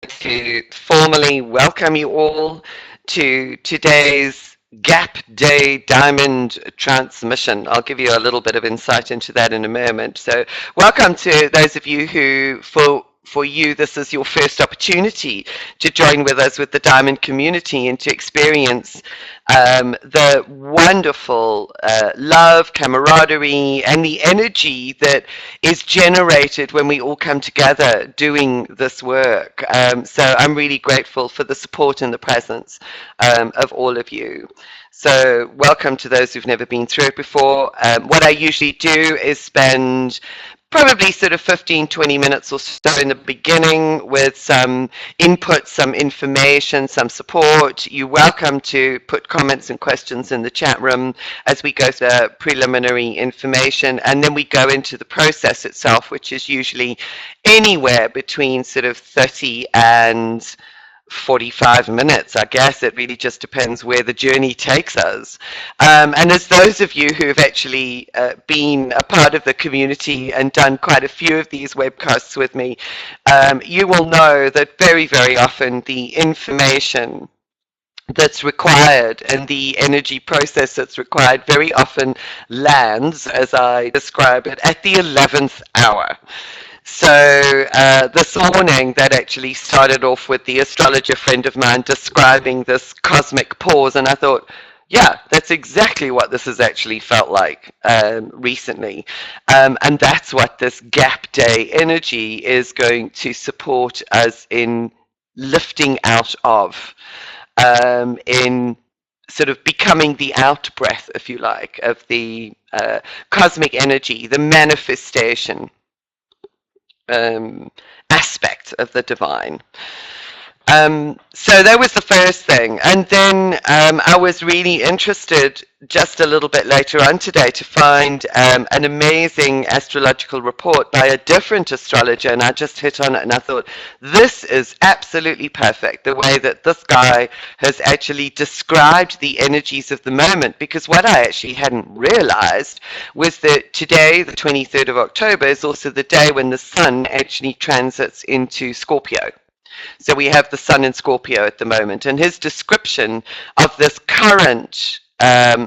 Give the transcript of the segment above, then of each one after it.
to formally welcome you all to today's Gap Day Diamond transmission. I'll give you a little bit of insight into that in a moment. So, welcome to those of you who, for you, this is your first opportunity to join with us with the Diamond community and to experience the wonderful love, camaraderie, and the energy that is generated when we all come together doing this work. So I'm really grateful for the support and the presence of all of you. So welcome to those who've never been through it before. What I usually do is spend probably sort of 15-20 minutes or so in the beginning with some input, some information, some support. You're welcome to put comments and questions in the chat room as we go through the preliminary information, and then we go into the process itself, which is usually anywhere between sort of 30 and 45 minutes, I guess. It really just depends where the journey takes us. And as those of you who have actually been a part of the community and done quite a few of these webcasts with me, you will know that very, very often the information that's required and the energy process that's required very often lands, as I describe it, at the 11th hour. So this morning, that actually started off with the astrologer friend of mine describing this cosmic pause, and I thought, yeah, that's exactly what this has actually felt like recently. And that's what this gap day energy is going to support us in lifting out of, in sort of becoming the out breath, if you like, of the cosmic energy, the manifestation aspect of the divine. So that was the first thing. And then I was really interested just a little bit later on today to find an amazing astrological report by a different astrologer, and I just hit on it and I thought, this is absolutely perfect, the way that this guy has actually described the energies of the moment, because what I actually hadn't realized was that today, the 23rd of October, is also the day when the sun actually transits into Scorpio. So we have the sun in Scorpio at the moment, and his description of this current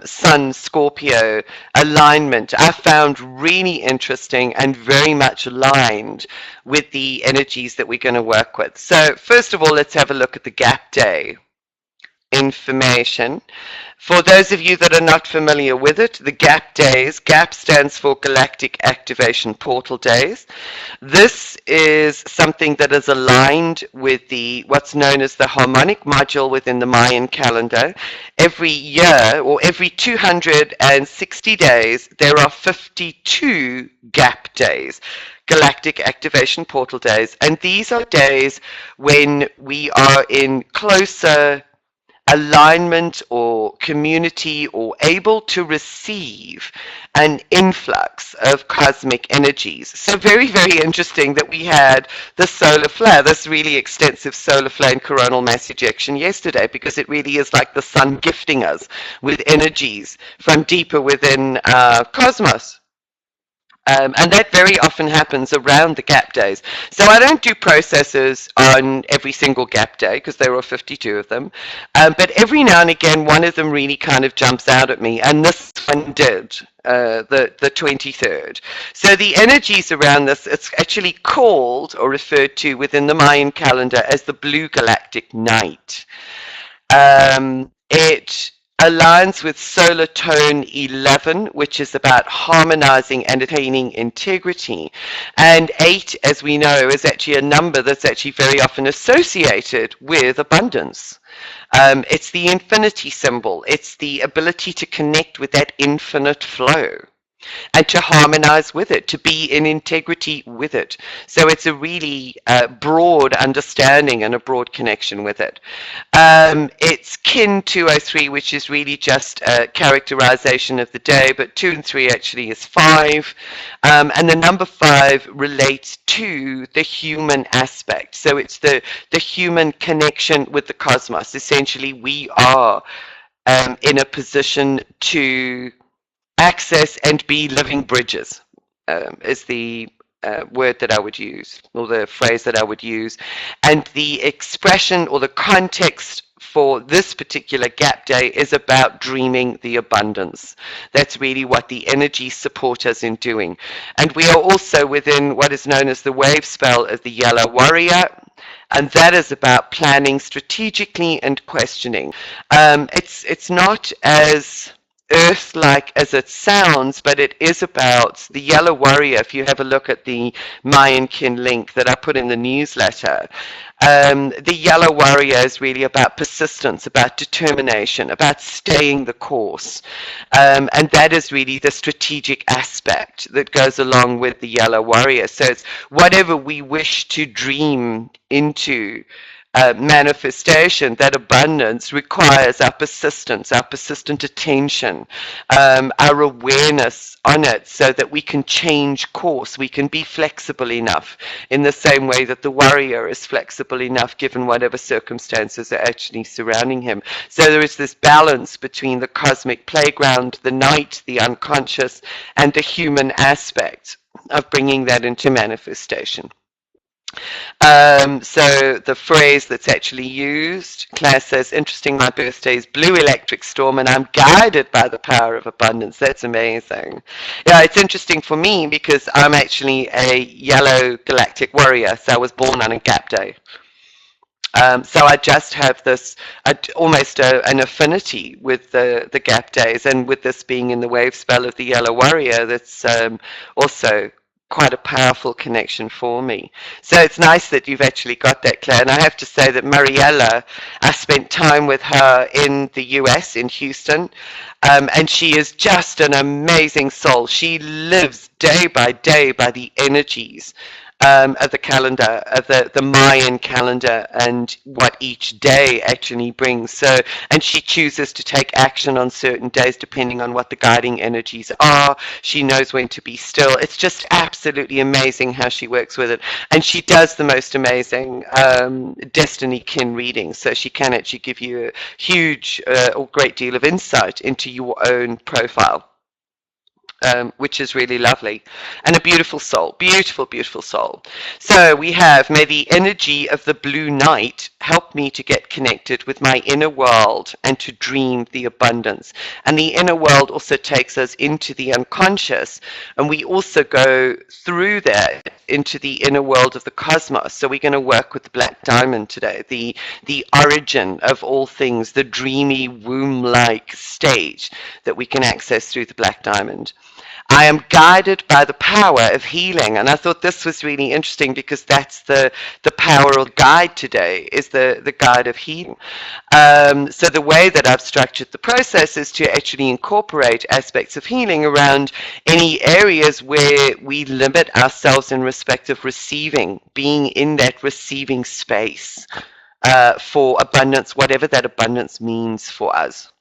sun Scorpio alignment I found really interesting and very much aligned with the energies that we're going to work with. So first of all, let's have a look at the gap day information. For those of you that are not familiar with it, the GAP days, GAP stands for Galactic Activation Portal Days. This is something that is aligned with the what's known as the harmonic module within the Mayan calendar. Every year, or every 260 days, there are 52 GAP days, Galactic Activation Portal Days, and these are days when we are in closer alignment or community or able to receive an influx of cosmic energies. So very, very interesting that we had the solar flare, this really extensive solar flare and coronal mass ejection yesterday, because it really is like the sun gifting us with energies from deeper within cosmos. And that very often happens around the gap days. So I don't do processes on every single gap day, because there are 52 of them. But every now and again, one of them really kind of jumps out at me. And this one did, the 23rd. So the energies around this, it's actually called or referred to within the Mayan calendar as the Blue Galactic Night. It aligns with solar tone 11, which is about harmonizing and attaining integrity. And 8, as we know, is actually a number that's actually very often associated with abundance. It's the infinity symbol. It's the ability to connect with that infinite flow and to harmonize with it, to be in integrity with it. So it's a really broad understanding and a broad connection with it. It's kin 203, which is really just a characterization of the day, but 2 and 3 actually is 5. And the number 5 relates to the human aspect. So it's the human connection with the cosmos. Essentially, we are in a position to access and be living bridges, is the word that I would use, or the phrase that I would use. And the expression or the context for this particular gap day is about dreaming the abundance. That's really what the energies support us in doing. And we are also within what is known as the wave spell of the Yellow Warrior, and that is about planning strategically and questioning. It's not as earth-like as it sounds, but it is about the Yellow Warrior. If you have a look at the Mayan Kin link that I put in the newsletter, the Yellow Warrior is really about persistence, about determination, about staying the course. And that is really the strategic aspect that goes along with the Yellow Warrior. So it's whatever we wish to dream into manifestation, that abundance requires our persistence, our persistent attention, our awareness on it, so that we can change course, we can be flexible enough in the same way that the warrior is flexible enough given whatever circumstances are actually surrounding him. So there is this balance between the cosmic playground, the night, the unconscious, and the human aspect of bringing that into manifestation. So the phrase that's actually used, Claire says, interesting, my birthday is blue electric storm and I'm guided by the power of abundance. That's amazing. Yeah, it's interesting for me because I'm actually a yellow galactic warrior. So I was born on a gap day. So I just have this almost an affinity with the gap days, and with this being in the wave spell of the Yellow Warrior, that's also quite a powerful connection for me. So it's nice that you've actually got that, Claire. And I have to say that Mariella, I spent time with her in the US, in Houston, and she is just an amazing soul. She lives day by the energies of the calendar, of the Mayan calendar, and what each day actually brings. So, and she chooses to take action on certain days depending on what the guiding energies are. She knows when to be still. It's just absolutely amazing how she works with it. And she does the most amazing destiny kin readings. So she can actually give you a huge or great deal of insight into your own profile. Which is really lovely, and a beautiful soul, beautiful, beautiful soul. So we have, may the energy of the blue night help me to get connected with my inner world and to dream the abundance. And the inner world also takes us into the unconscious, and we also go through that into the inner world of the cosmos. So we're going to work with the black diamond today, the origin of all things, the dreamy womb-like state that we can access through the black diamond. I am guided by the power of healing. And I thought this was really interesting because that's the power of guide today, is the guide of healing. So the way that I've structured the process is to actually incorporate aspects of healing around any areas where we limit ourselves in respect of receiving, being in that receiving space for abundance, whatever that abundance means for us.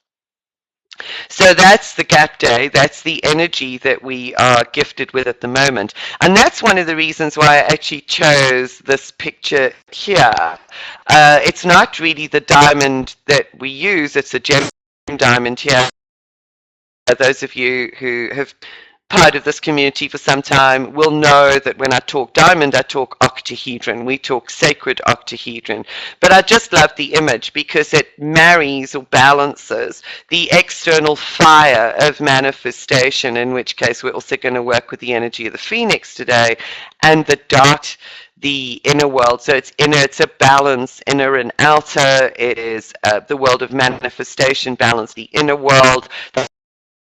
So that's the gap day. That's the energy that we are gifted with at the moment. And that's one of the reasons why I actually chose this picture here. It's not really the diamond that we use. It's a gem diamond here. Those of you who have part of this community for some time will know that when I talk diamond, I talk octahedron. We talk sacred octahedron. But I just love the image because it marries or balances the external fire of manifestation, in which case we're also going to work with the energy of the phoenix today, and the dot, the inner world. So it's inner, it's a balance, inner and outer. It is the world of manifestation, balance the inner world, the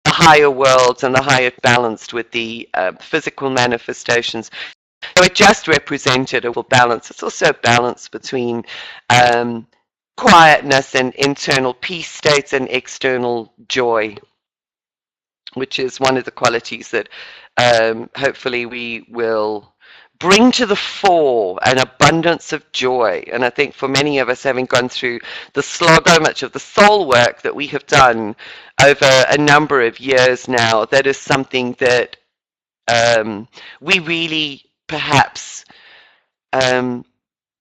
higher worlds, and the higher balanced with the physical manifestations. So it just represented a balance. It's also a balance between quietness and internal peace states and external joy, which is one of the qualities that hopefully we will bring to the fore, an abundance of joy. And I think for many of us, having gone through the slog, so much of the soul work that we have done over a number of years now, that is something that we really perhaps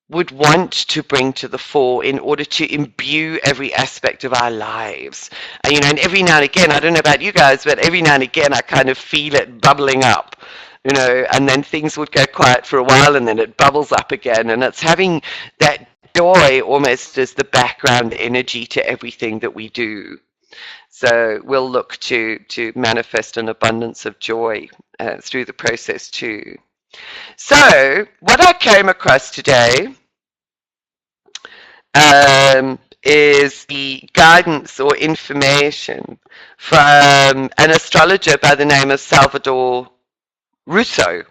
would want to bring to the fore in order to imbue every aspect of our lives. And every now and again, I don't know about you guys, but every now and again I kind of feel it bubbling up. and then things would go quiet for a while and then it bubbles up again. And it's having that joy almost as the background energy to everything that we do. So we'll look to manifest an abundance of joy through the process too. So what I came across today is the guidance or information from an astrologer by the name of Salvador Russo.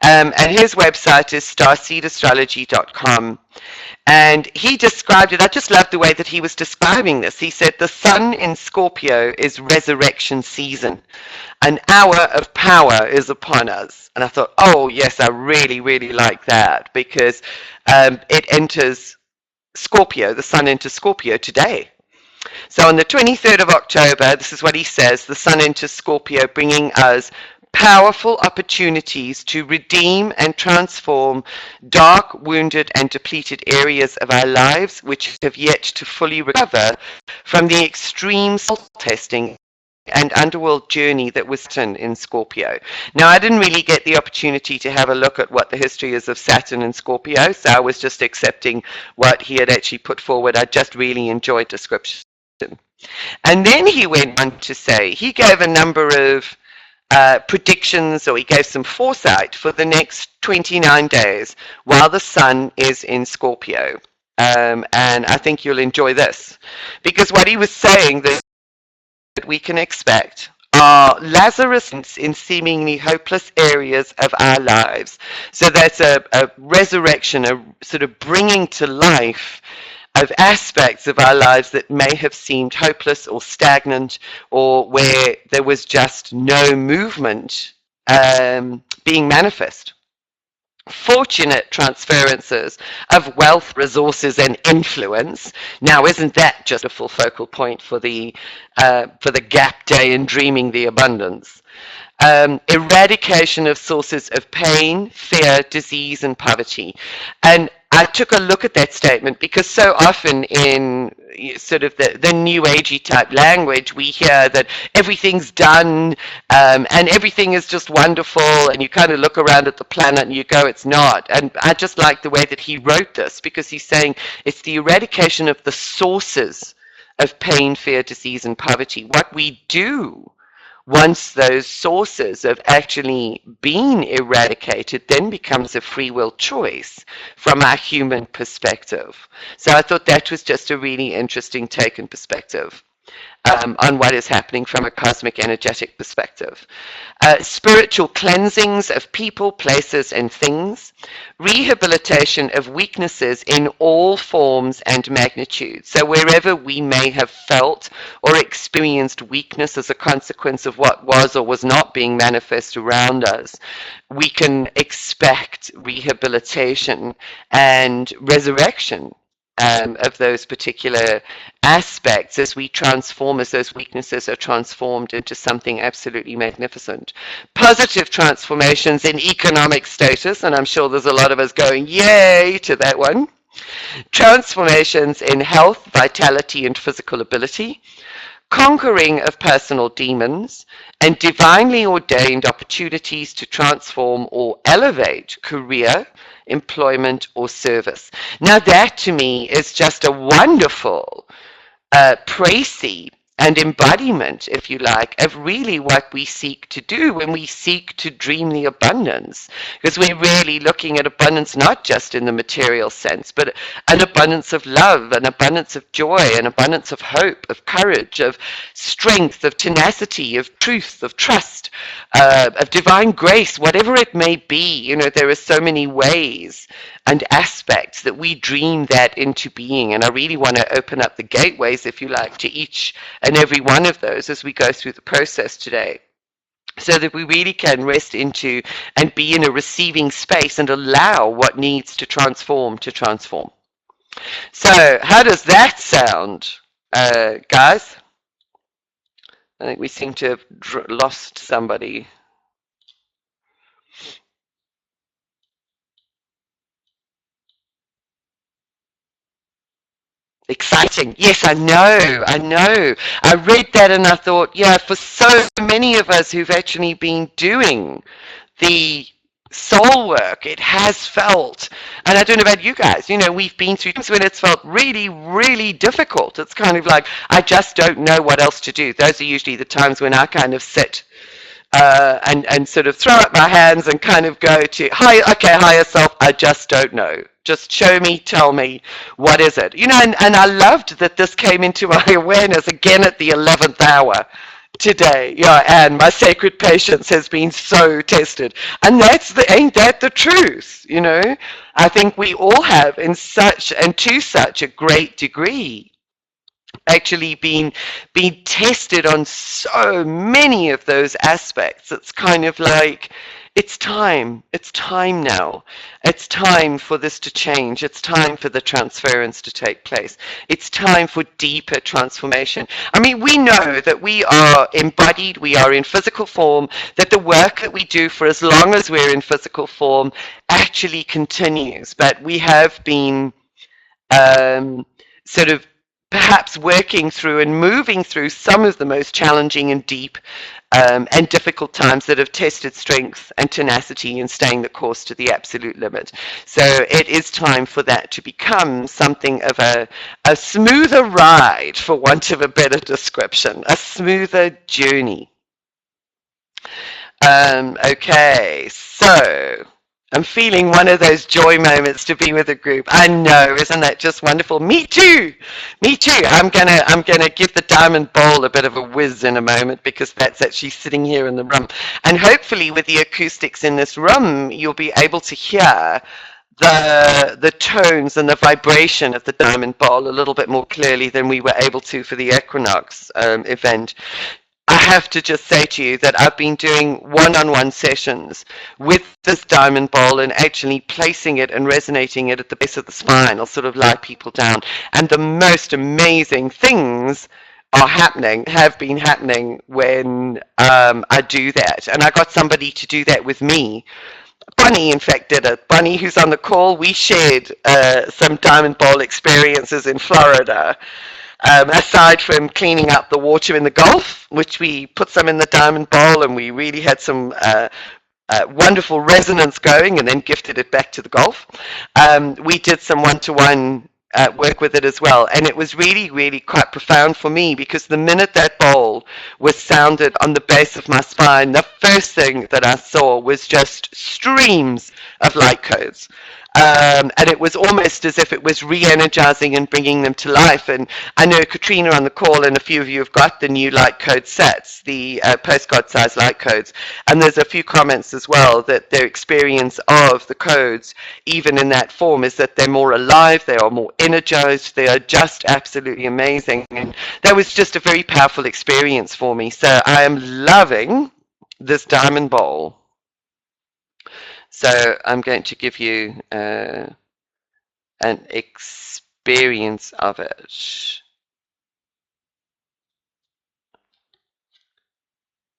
And his website is starseedastrology.com. And he described it, I just loved the way that he was describing this. He said, the sun in Scorpio is resurrection season. An hour of power is upon us. And I thought, oh, yes, I really, really like that, because it enters Scorpio, the sun enters Scorpio today. So on the 23rd of October, this is what he says, the sun enters Scorpio, bringing us powerful opportunities to redeem and transform dark, wounded, and depleted areas of our lives which have yet to fully recover from the extreme soul testing and underworld journey that was Saturn in Scorpio. Now, I didn't really get the opportunity to have a look at what the history is of Saturn in Scorpio, so I was just accepting what he had actually put forward. I just really enjoyed description. And then he went on to say, he gave a number of predictions, or he gave some foresight for the next 29 days while the sun is in Scorpio. And I think you'll enjoy this, because what he was saying that we can expect are Lazarus in seemingly hopeless areas of our lives. So that's a resurrection, a sort of bringing to life of aspects of our lives that may have seemed hopeless or stagnant, or where there was just no movement being manifest. Fortunate transferences of wealth, resources, and influence. Now, isn't that just a full focal point for the gap day in dreaming the abundance? Eradication of sources of pain, fear, disease, and poverty. And I took a look at that statement because so often in sort of the new agey type language, we hear that everything's done and everything is just wonderful, and you kind of look around at the planet and you go, it's not. And I just like the way that he wrote this, because he's saying it's the eradication of the sources of pain, fear, disease, and poverty. What we do once those sources have actually been eradicated, then becomes a free will choice from our human perspective. So I thought that was just a really interesting take and perspective on what is happening from a cosmic energetic perspective. Spiritual cleansings of people, places, and things. Rehabilitation of weaknesses in all forms and magnitudes. So wherever we may have felt or experienced weakness as a consequence of what was or was not being manifest around us, we can expect rehabilitation and resurrection of those particular aspects as we transform, as those weaknesses are transformed into something absolutely magnificent. Positive transformations in economic status, and I'm sure there's a lot of us going yay to that one. Transformations in health, vitality, and physical ability. Conquering of personal demons, and divinely ordained opportunities to transform or elevate career, employment, or service. Now that to me is just a wonderful précis and embodiment, if you like, of really what we seek to do when we seek to dream the abundance. Because we're really looking at abundance not just in the material sense, but an abundance of love, an abundance of joy, an abundance of hope, of courage, of strength, of tenacity, of truth, of trust, of divine grace, whatever it may be. You know, there are so many ways and aspects that we dream that into being. And I really want to open up the gateways, if you like, to each and every one of those as we go through the process today, so that we really can rest into and be in a receiving space and allow what needs to transform to transform. So how does that sound, guys? I think we seem to have lost somebody. Exciting. Yes, I know. I read that and I thought, yeah, for so many of us who've actually been doing the soul work it has felt. And I don't know about you guys, you know, we've been through times when it's felt really, really difficult. It's kind of like, I just don't know what else to do. Those are usually the times when I kind of sit and sort of throw up my hands and kind of go to, higher self, I just don't know. Just show me, tell me, what is it? You know, and I loved that this came into my awareness again at the 11th hour today. Yeah, and my sacred patience has been so tested. And ain't that the truth, you know? I think we all have in such, and to such a great degree, actually been tested on so many of those aspects. It's kind of like, it's time now. It's time for this to change. It's time for the transference to take place. It's time for deeper transformation. I mean, we know that we are embodied, we are in physical form, that the work that we do for as long as we're in physical form actually continues, but we have been sort of perhaps working through and moving through some of the most challenging and deep and difficult times that have tested strength and tenacity and staying the course to the absolute limit. So it is time for that to become something of a smoother ride, for want of a better description, a smoother journey. Okay, so I'm feeling one of those joy moments to be with a group. I know, isn't that just wonderful? Me too. Me too. I'm gonna give the diamond bowl a bit of a whiz in a moment, because that's actually sitting here in the room. And hopefully with the acoustics in this room, you'll be able to hear the tones and the vibration of the diamond bowl a little bit more clearly than we were able to for the equinox event. I have to just say to you that I've been doing one-on-one sessions with this diamond bowl and actually placing it and resonating it at the base of the spine. I'll sort of lie people down. And the most amazing things are happening, have been happening when I do that. And I got somebody to do that with me. Bunny, in fact, did it. Bunny, who's on the call, we shared some diamond bowl experiences in Florida. Aside from cleaning up the water in the Gulf, which we put some in the diamond bowl, and we really had some wonderful resonance going, and then gifted it back to the Gulf. We did some one-to-one work with it as well, and it was really, really quite profound for me, because the minute that bowl was sounded on the base of my spine, the first thing that I saw was just streams of light codes. And it was almost as if it was re-energizing and bringing them to life. And I know Katrina on the call, and a few of you have got the new light code sets, the postcard size light codes. And there's a few comments as well that their experience of the codes, even in that form, is that they're more alive, they are more energized, they are just absolutely amazing. And that was just a very powerful experience for me. So I am loving this diamond bowl. So I'm going to give you an experience of it.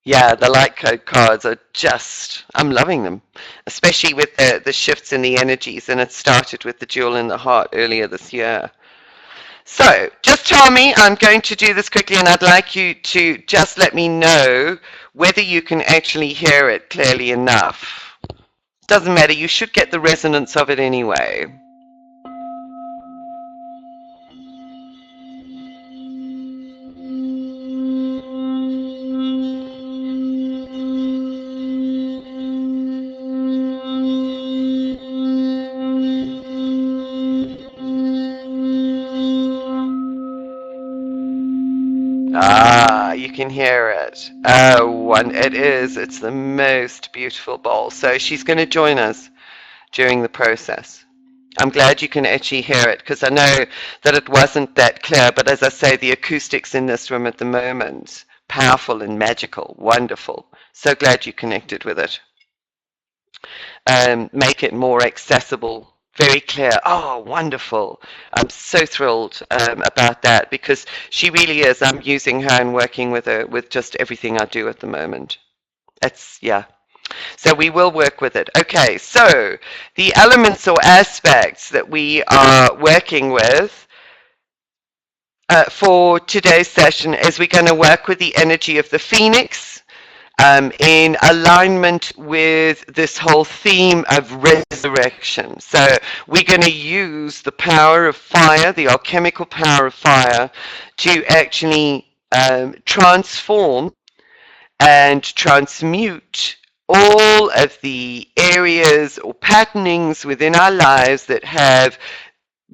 Yeah, the light code cards are just, I'm loving them, especially with the shifts in the energies. And it started with the jewel in the heart earlier this year. So just tell me, I'm going to do this quickly, and I'd like you to just let me know whether you can actually hear it clearly enough. Doesn't matter, you should get the resonance of it anyway. Ah, you can hear it. Oh, it's the most beautiful bowl. So she's going to join us during the process. I'm glad you can actually hear it, because I know that it wasn't that clear, but as I say, the acoustics in this room at the moment, powerful and magical, wonderful. So glad you connected with it. Make it more accessible. Very clear. Oh, wonderful. I'm so thrilled about that, because she really is. I'm using her and working with her with just everything I do at the moment. Yeah. So we will work with it. Okay, so the elements or aspects that we are working with for today's session is we're going to work with the energy of the phoenix, in alignment with this whole theme of resurrection. So we're going to use the power of fire, the alchemical power of fire, to actually transform and transmute all of the areas or patternings within our lives that have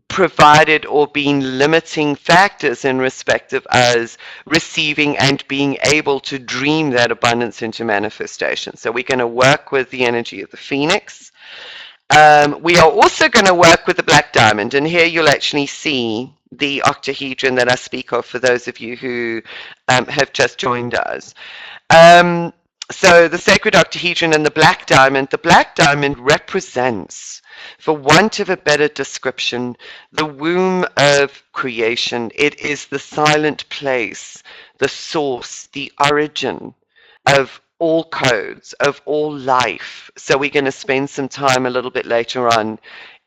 provided or been limiting factors in respect of us receiving and being able to dream that abundance into manifestation. So we're going to work with the energy of the phoenix. We are also going to work with the black diamond, and here you'll actually see the octahedron that I speak of for those of you who have just joined us. So the sacred octahedron and the black diamond represents, for want of a better description, the womb of creation. It is the silent place, the source, the origin of all codes, of all life. So we're going to spend some time a little bit later on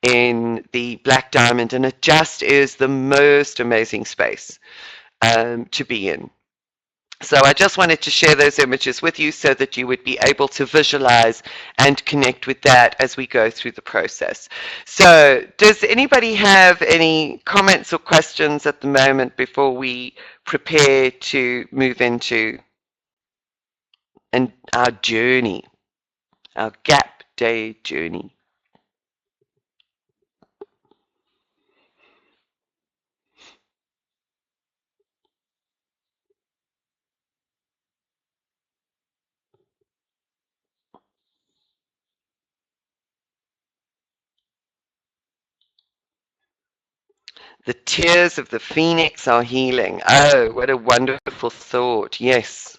in the black diamond, and it just is the most amazing space to be in. So I just wanted to share those images with you so that you would be able to visualize and connect with that as we go through the process. So does anybody have any comments or questions at the moment before we prepare to move into our journey, our gap day journey? The tears of the phoenix are healing. Oh, what a wonderful thought. Yes.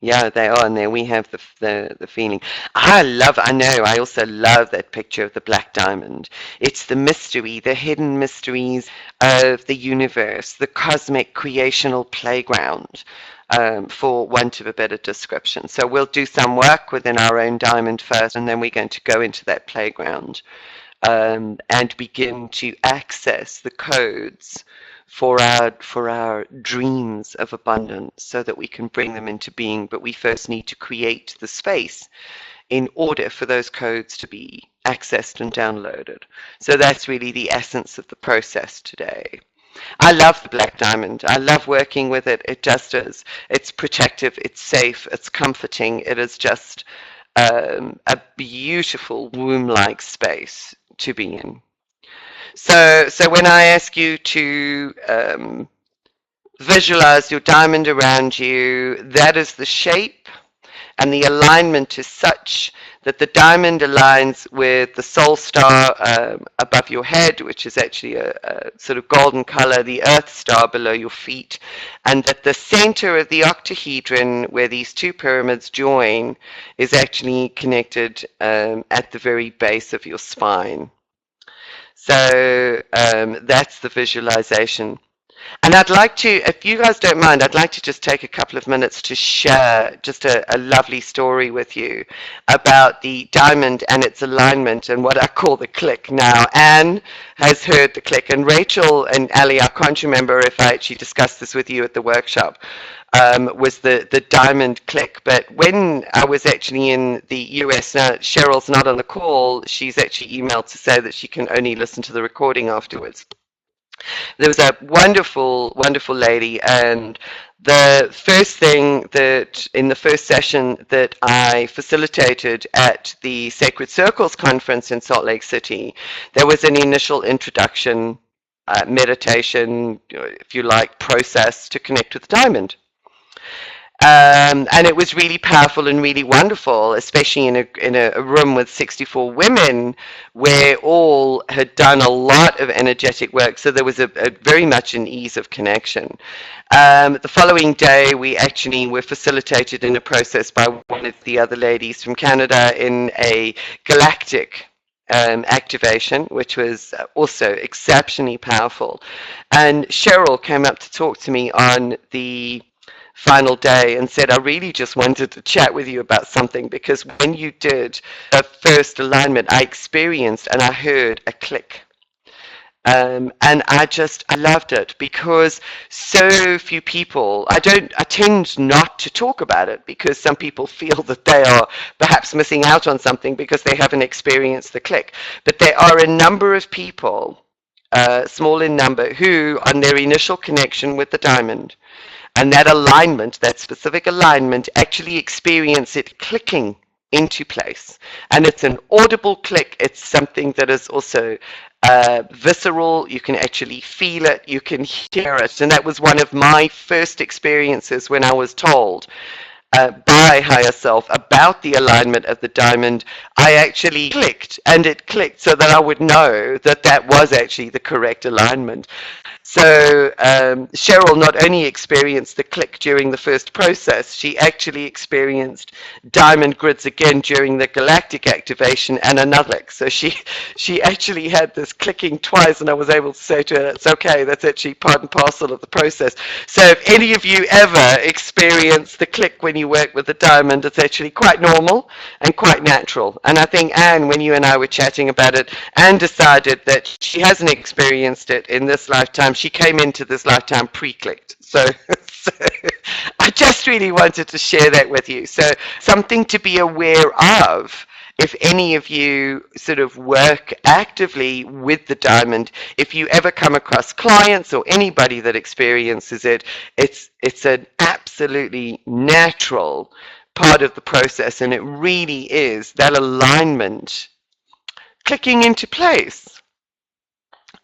Yeah, they are, and there we have the feeling. I also love that picture of the black diamond. It's the mystery, the hidden mysteries of the universe, the cosmic creational playground, for want of a better description. So we'll do some work within our own diamond first, and then we're going to go into that playground and begin to access the codes for our dreams of abundance so that we can bring them into being. But we first need to create the space in order for those codes to be accessed and downloaded. So that's really the essence of the process today. I love the black diamond. I love working with it. It just is. It's protective, it's safe, it's comforting. It is just a beautiful womb-like space to be in. So when I ask you to visualize your diamond around you, that is the shape, and the alignment is such that the diamond aligns with the soul star above your head, which is actually a sort of golden color, the earth star below your feet, and that the center of the octahedron, where these two pyramids join, is actually connected at the very base of your spine. So that's the visualization. And I'd like to, if you guys don't mind, I'd like to just take a couple of minutes to share just a lovely story with you about the diamond and its alignment and what I call the click. Now, Anne has heard the click, and Rachel and Ali, I can't remember if I actually discussed this with you at the workshop, was the diamond click. But when I was actually in the US, now Cheryl's not on the call, she's actually emailed to say that she can only listen to the recording afterwards. There was a wonderful, wonderful lady, and the first thing that in the first session that I facilitated at the Sacred Circles conference in Salt Lake City, there was an initial introduction, meditation, if you like, process to connect with the diamond. And it was really powerful and really wonderful, especially in a room with 64 women where all had done a lot of energetic work. So there was a very much an ease of connection. The following day, we actually were facilitated in a process by one of the other ladies from Canada in a galactic activation, which was also exceptionally powerful. And Cheryl came up to talk to me on the final day and said, I really just wanted to chat with you about something, because when you did a first alignment, I experienced and I heard a click. And I loved it because so few people, I tend not to talk about it because some people feel that they are perhaps missing out on something because they haven't experienced the click. But there are a number of people, small in number, who on their initial connection with the diamond and that alignment, that specific alignment, actually experience it clicking into place. And it's an audible click. It's something that is also visceral. You can actually feel it. You can hear it. And that was one of my first experiences when I was told by higher self about the alignment of the diamond. I actually clicked, and it clicked so that I would know that that was actually the correct alignment. So Cheryl not only experienced the click during the first process, she actually experienced diamond grids again during the galactic activation and another click. So she actually had this clicking twice, and I was able to say to her, it's okay, that's actually part and parcel of the process. So if any of you ever experience the click when you work with the diamond, it's actually quite normal and quite natural. And I think Anne, when you and I were chatting about it, Anne decided that she hasn't experienced it in this lifetime. She came into this lifetime pre-clicked. So I just really wanted to share that with you. So something to be aware of if any of you sort of work actively with the diamond, if you ever come across clients or anybody that experiences it, it's an absolutely natural part of the process, and it really is that alignment clicking into place.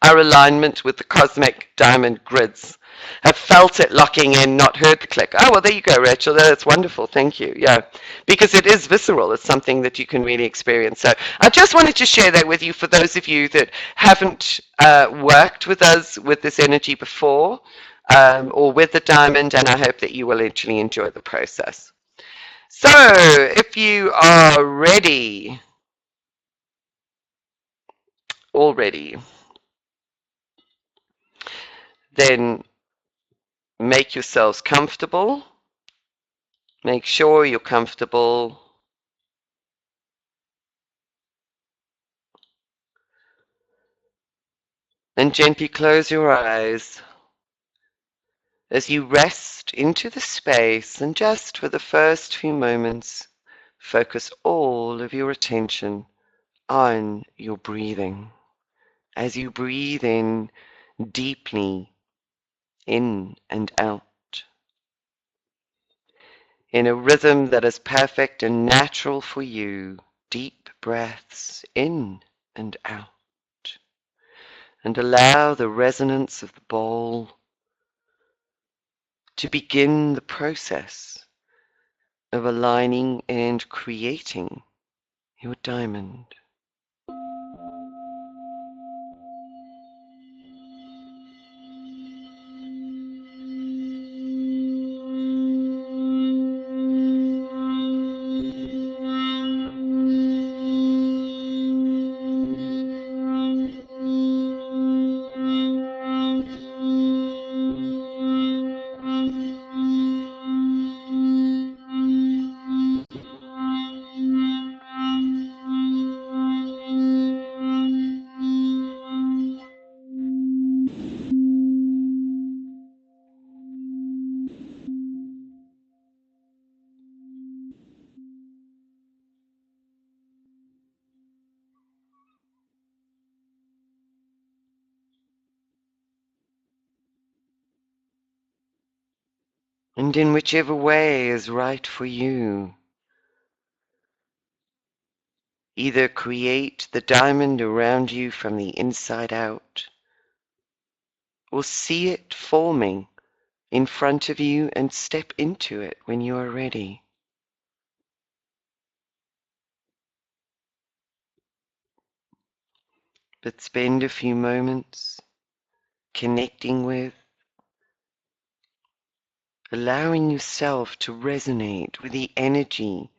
Our alignment with the cosmic diamond grids. Have felt it locking in, not heard the click. Oh, well, there you go, Rachel. That's wonderful. Thank you. Yeah, because it is visceral. It's something that you can really experience. So I just wanted to share that with you for those of you that haven't worked with us with this energy before or with the diamond, and I hope that you will actually enjoy the process. So if you are ready, already, then make yourselves comfortable. Make sure you're comfortable. And gently close your eyes as you rest into the space, and just for the first few moments, focus all of your attention on your breathing. As you breathe in deeply, in and out, in a rhythm that is perfect and natural for you, deep breaths in and out. And allow the resonance of the bowl to begin the process of aligning and creating your diamond. And in whichever way is right for you, either create the diamond around you from the inside out, or see it forming in front of you and step into it when you are ready. But spend a few moments connecting with, allowing yourself to resonate with the energy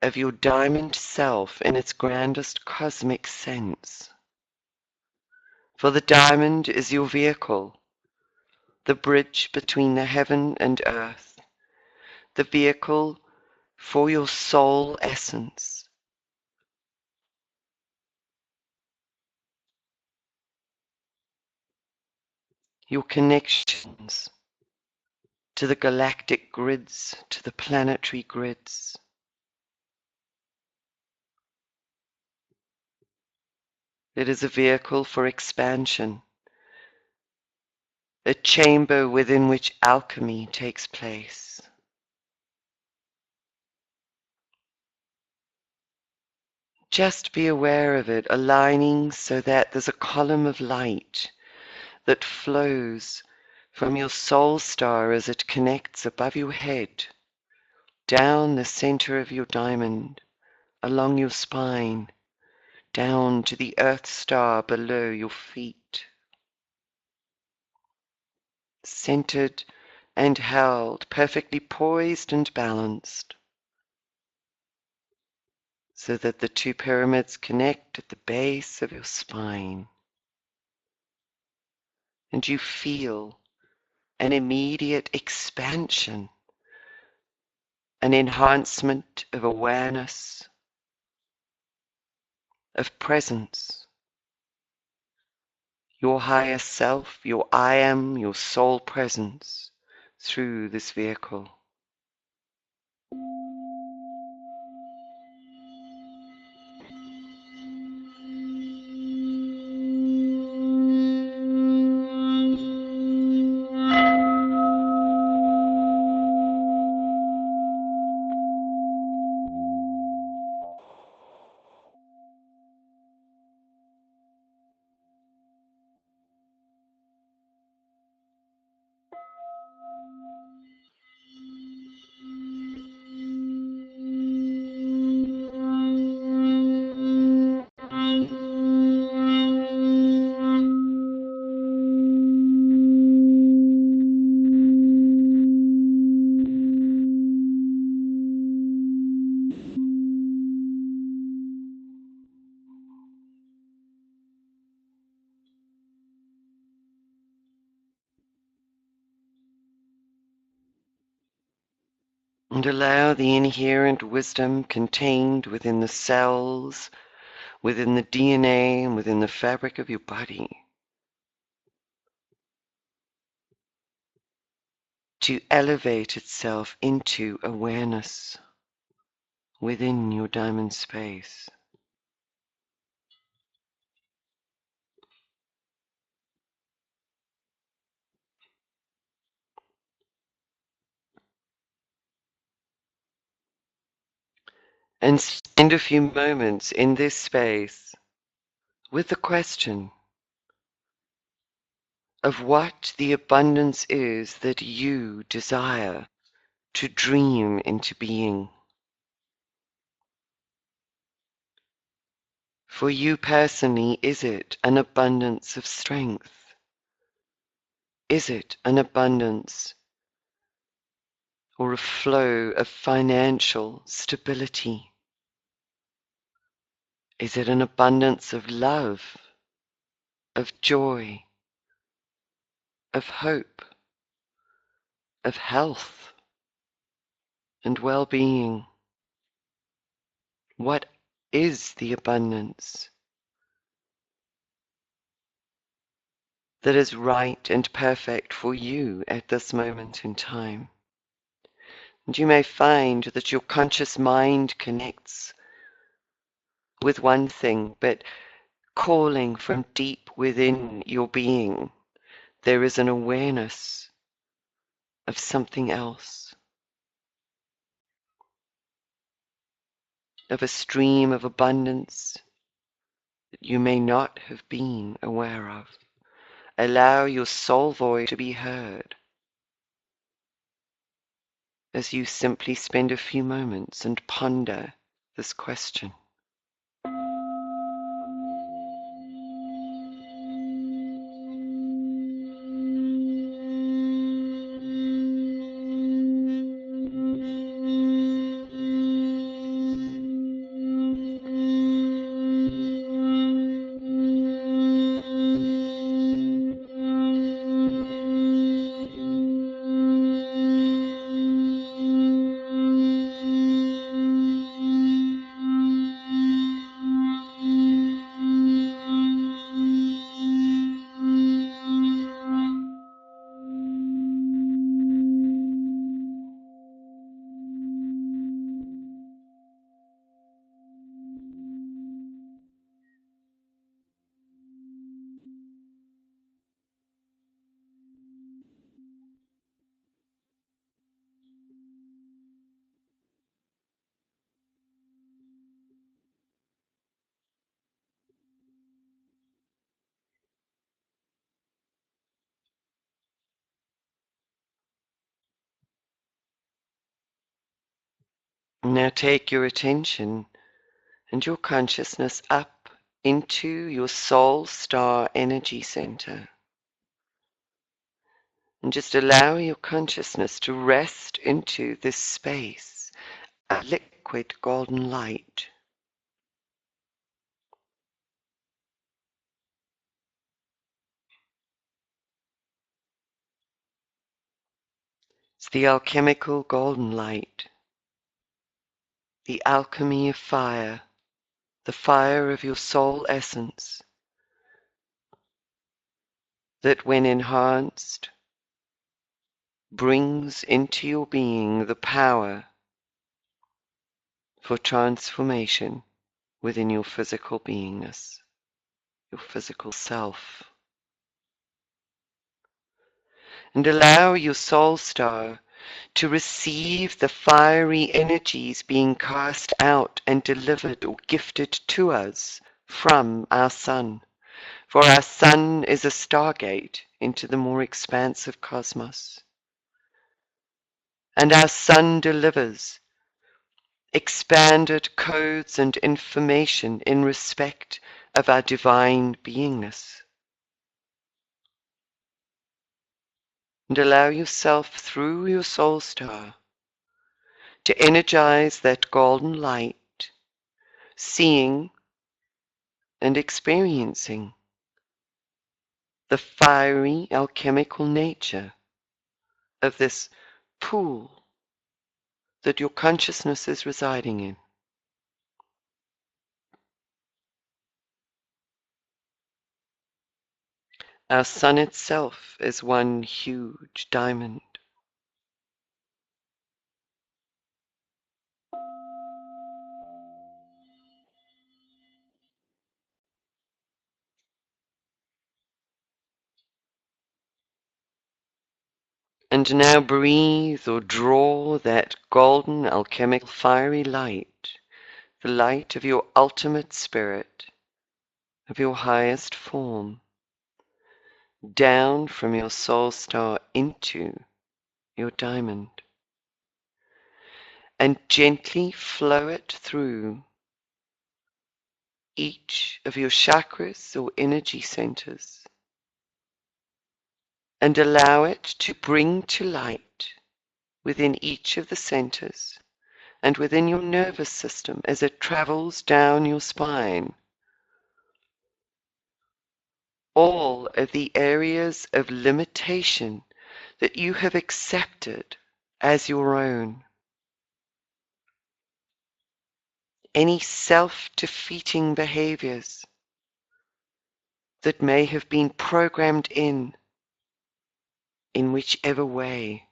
of your diamond self in its grandest cosmic sense. For the diamond is your vehicle, the bridge between the heaven and earth, the vehicle for your soul essence. your connections to the galactic grids, to the planetary grids. It is a vehicle for expansion, a chamber within which alchemy takes place. Just be aware of it, aligning so that there's a column of light that flows from your soul star as it connects above your head, down the center of your diamond, along your spine, down to the earth star below your feet. Centered and held, perfectly poised and balanced, so that the two pyramids connect at the base of your spine. And you feel an immediate expansion, an enhancement of awareness, of presence. Your higher self, your I am, your soul presence through this vehicle. And allow the inherent wisdom contained within the cells, within the DNA, and within the fabric of your body to elevate itself into awareness within your diamond space. And spend a few moments in this space with the question of what the abundance is that you desire to dream into being. For you personally, is it an abundance of strength? Is it an abundance or a flow of financial stability? Is it an abundance of love, of joy, of hope, of health and well-being? What is the abundance that is right and perfect for you at this moment in time? And you may find that your conscious mind connects with one thing, but calling from deep within your being, there is an awareness of something else, of a stream of abundance that you may not have been aware of. Allow your soul voice to be heard as you simply spend a few moments and ponder this question. Now take your attention and your consciousness up into your soul star energy center. And just allow your consciousness to rest into this space of liquid golden light. It's the alchemical golden light, the alchemy of fire, the fire of your soul essence, that when enhanced, brings into your being the power for transformation within your physical beingness, your physical self. And allow your soul star to receive the fiery energies being cast out and delivered or gifted to us from our sun. For our sun is a stargate into the more expansive cosmos. And our sun delivers expanded codes and information in respect of our divine beingness. And allow yourself through your soul star to energize that golden light, seeing and experiencing the fiery alchemical nature of this pool that your consciousness is residing in. Our sun itself is one huge diamond. And now breathe or draw that golden alchemical fiery light, the light of your ultimate spirit, of your highest form, down from your soul star into your diamond, and gently flow it through each of your chakras or energy centers, and allow it to bring to light within each of the centers and within your nervous system as it travels down your spine all of the areas of limitation that you have accepted as your own. Any self-defeating behaviors that may have been programmed in whichever way.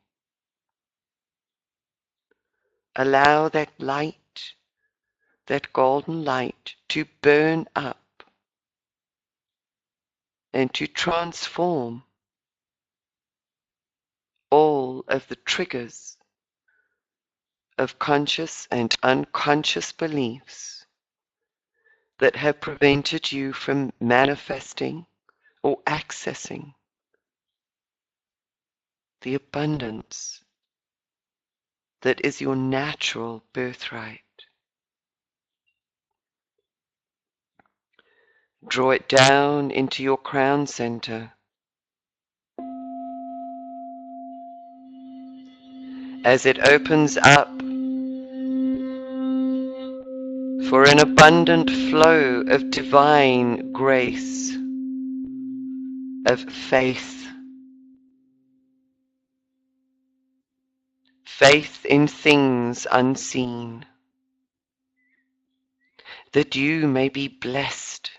Allow that light, that golden light, to burn up and to transform all of the triggers of conscious and unconscious beliefs that have prevented you from manifesting or accessing the abundance that is your natural birthright. Draw it down into your crown center. As it opens up for an abundant flow of divine grace, of faith, faith in things unseen, that you may be blessed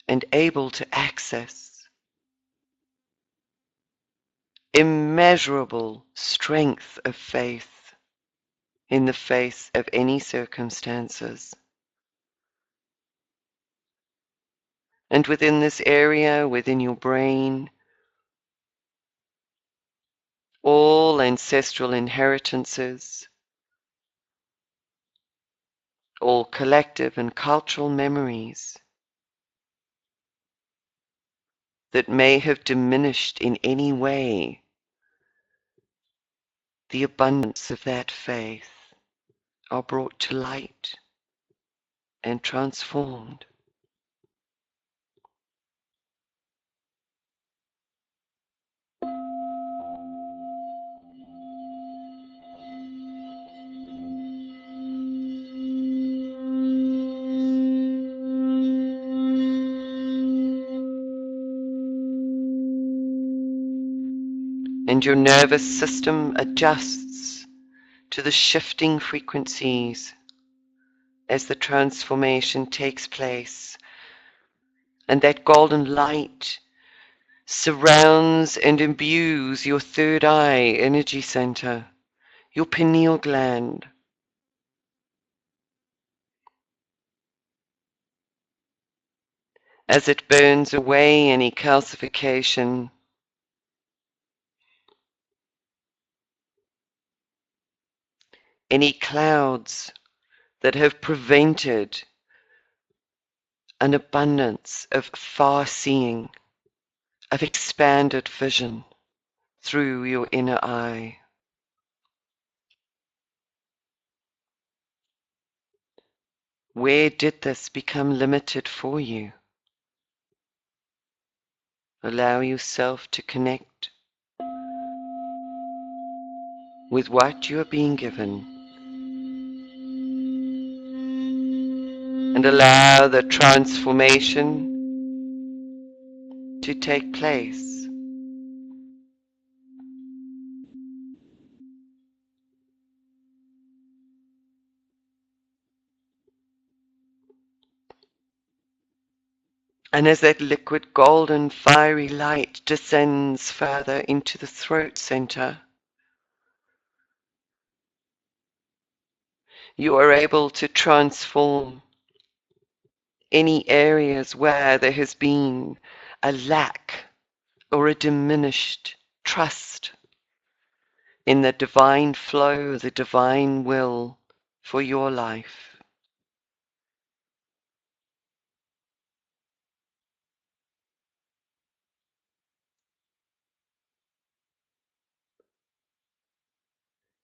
and able to access immeasurable strength of faith in the face of any circumstances. And within this area, within your brain, all ancestral inheritances, all collective and cultural memories that may have diminished in any way the abundance of that faith, are brought to light and transformed. And your nervous system adjusts to the shifting frequencies as the transformation takes place. And that golden light surrounds and imbues your third eye energy center, your pineal gland. As it burns away any calcification, any clouds that have prevented an abundance of far seeing, of expanded vision through your inner eye. Where did this become limited for you? Allow yourself to connect with what you are being given and allow the transformation to take place. And as that liquid golden fiery light descends further into the throat center, you are able to transform any areas where there has been a lack or a diminished trust in the divine flow, the divine will for your life.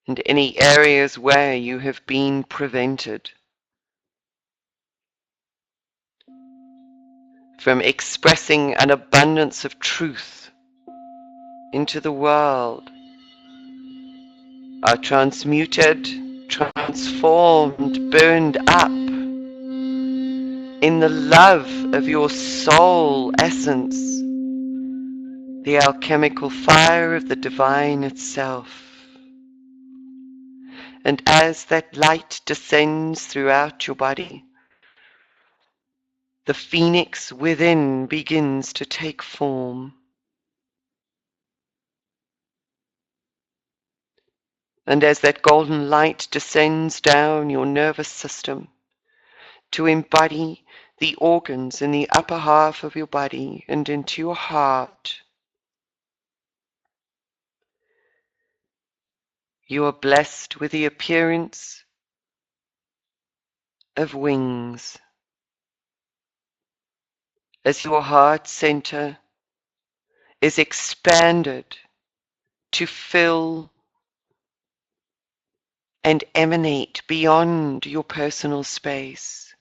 And any areas where you have been prevented from expressing an abundance of truth into the world are transmuted, transformed, burned up in the love of your soul essence, the alchemical fire of the divine itself. And as that light descends throughout your body, the phoenix within begins to take form. And as that golden light descends down your nervous system to embody the organs in the upper half of your body and into your heart, you are blessed with the appearance of wings as your heart center is expanded to fill and emanate beyond your personal space.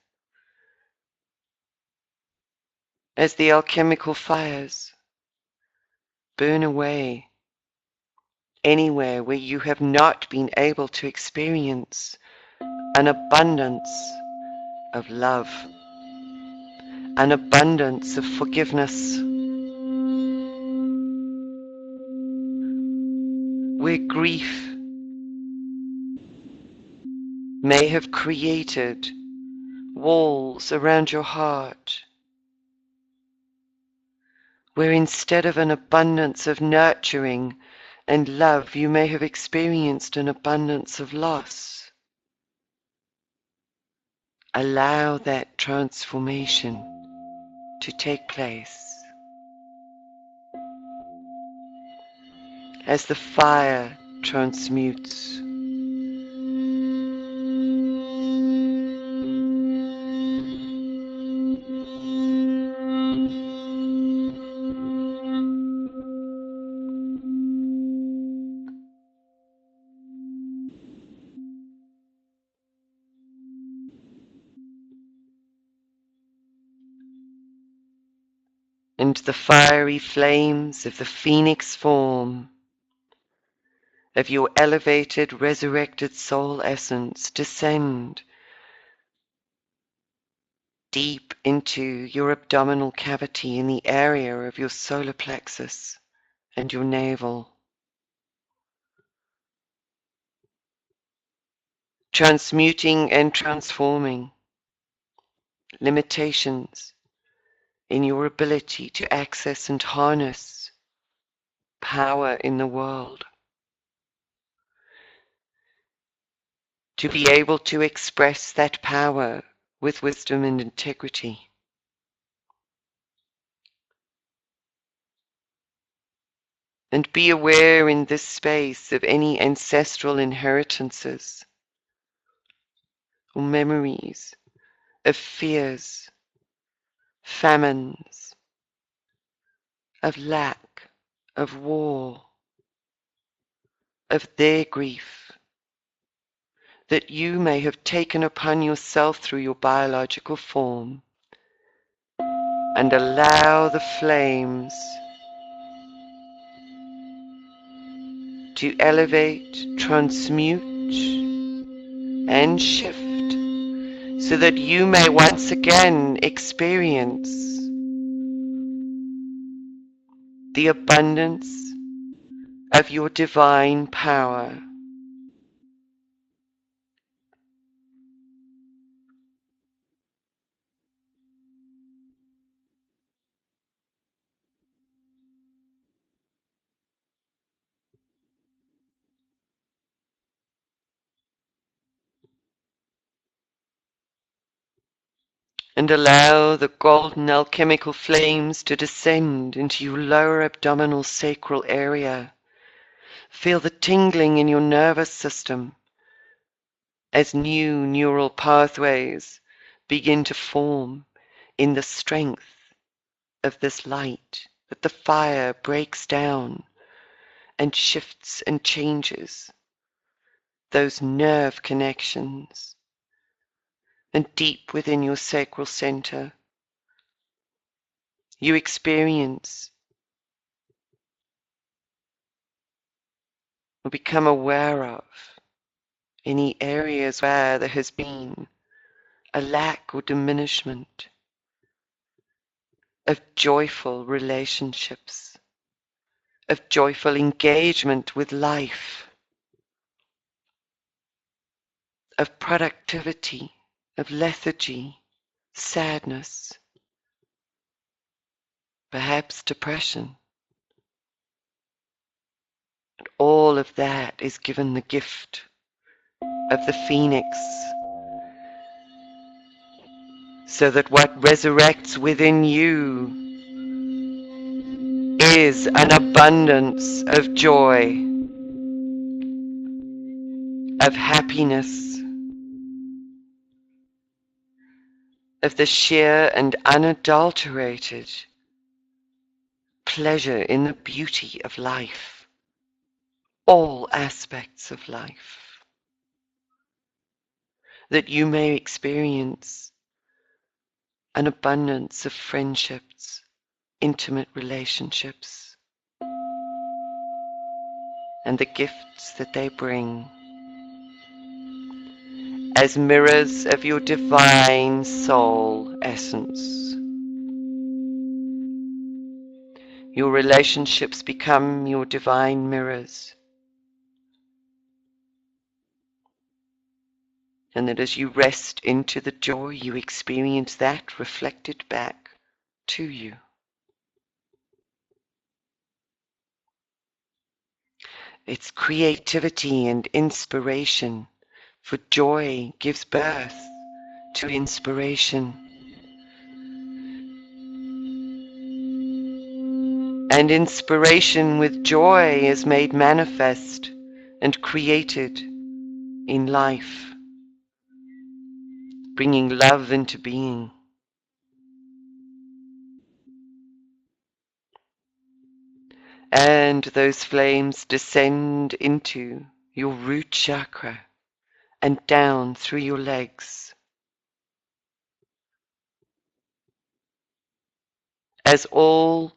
As the alchemical fires burn away anywhere where you have not been able to experience an abundance of love, an abundance of forgiveness, where grief may have created walls around your heart, where instead of an abundance of nurturing and love, you may have experienced an abundance of loss. Allow that transformation to take place as the fire transmutes. and the fiery flames of the phoenix form of your elevated, resurrected soul essence descend deep into your abdominal cavity in the area of your solar plexus and your navel, transmuting and transforming limitations in your ability to access and harness power in the world, to be able to express that power with wisdom and integrity. And be aware in this space of any ancestral inheritances or memories of fears, famines, of lack, of war, of their grief that you may have taken upon yourself through your biological form, and allow the flames to elevate, transmute, and shift so that you may once again experience the abundance of your divine power. And allow the golden alchemical flames to descend into your lower abdominal sacral area. Feel the tingling in your nervous system as new neural pathways begin to form in the strength of this light, that the fire breaks down and shifts and changes those nerve connections. And deep within your sacral center, you experience or become aware of any areas where there has been a lack or diminishment of joyful relationships, of joyful engagement with life, of productivity, of lethargy, sadness, perhaps depression. And all of that is given the gift of the phoenix, so that what resurrects within you is an abundance of joy, of happiness, of the sheer and unadulterated pleasure in the beauty of life, all aspects of life, that you may experience an abundance of friendships, intimate relationships, and the gifts that they bring as mirrors of your divine soul essence. Your relationships become your divine mirrors. And that as you rest into the joy, you experience that reflected back to you. It's creativity and inspiration, for joy gives birth to inspiration. And inspiration with joy is made manifest and created in life, bringing love into being. And those flames descend into your root chakra and down through your legs. as all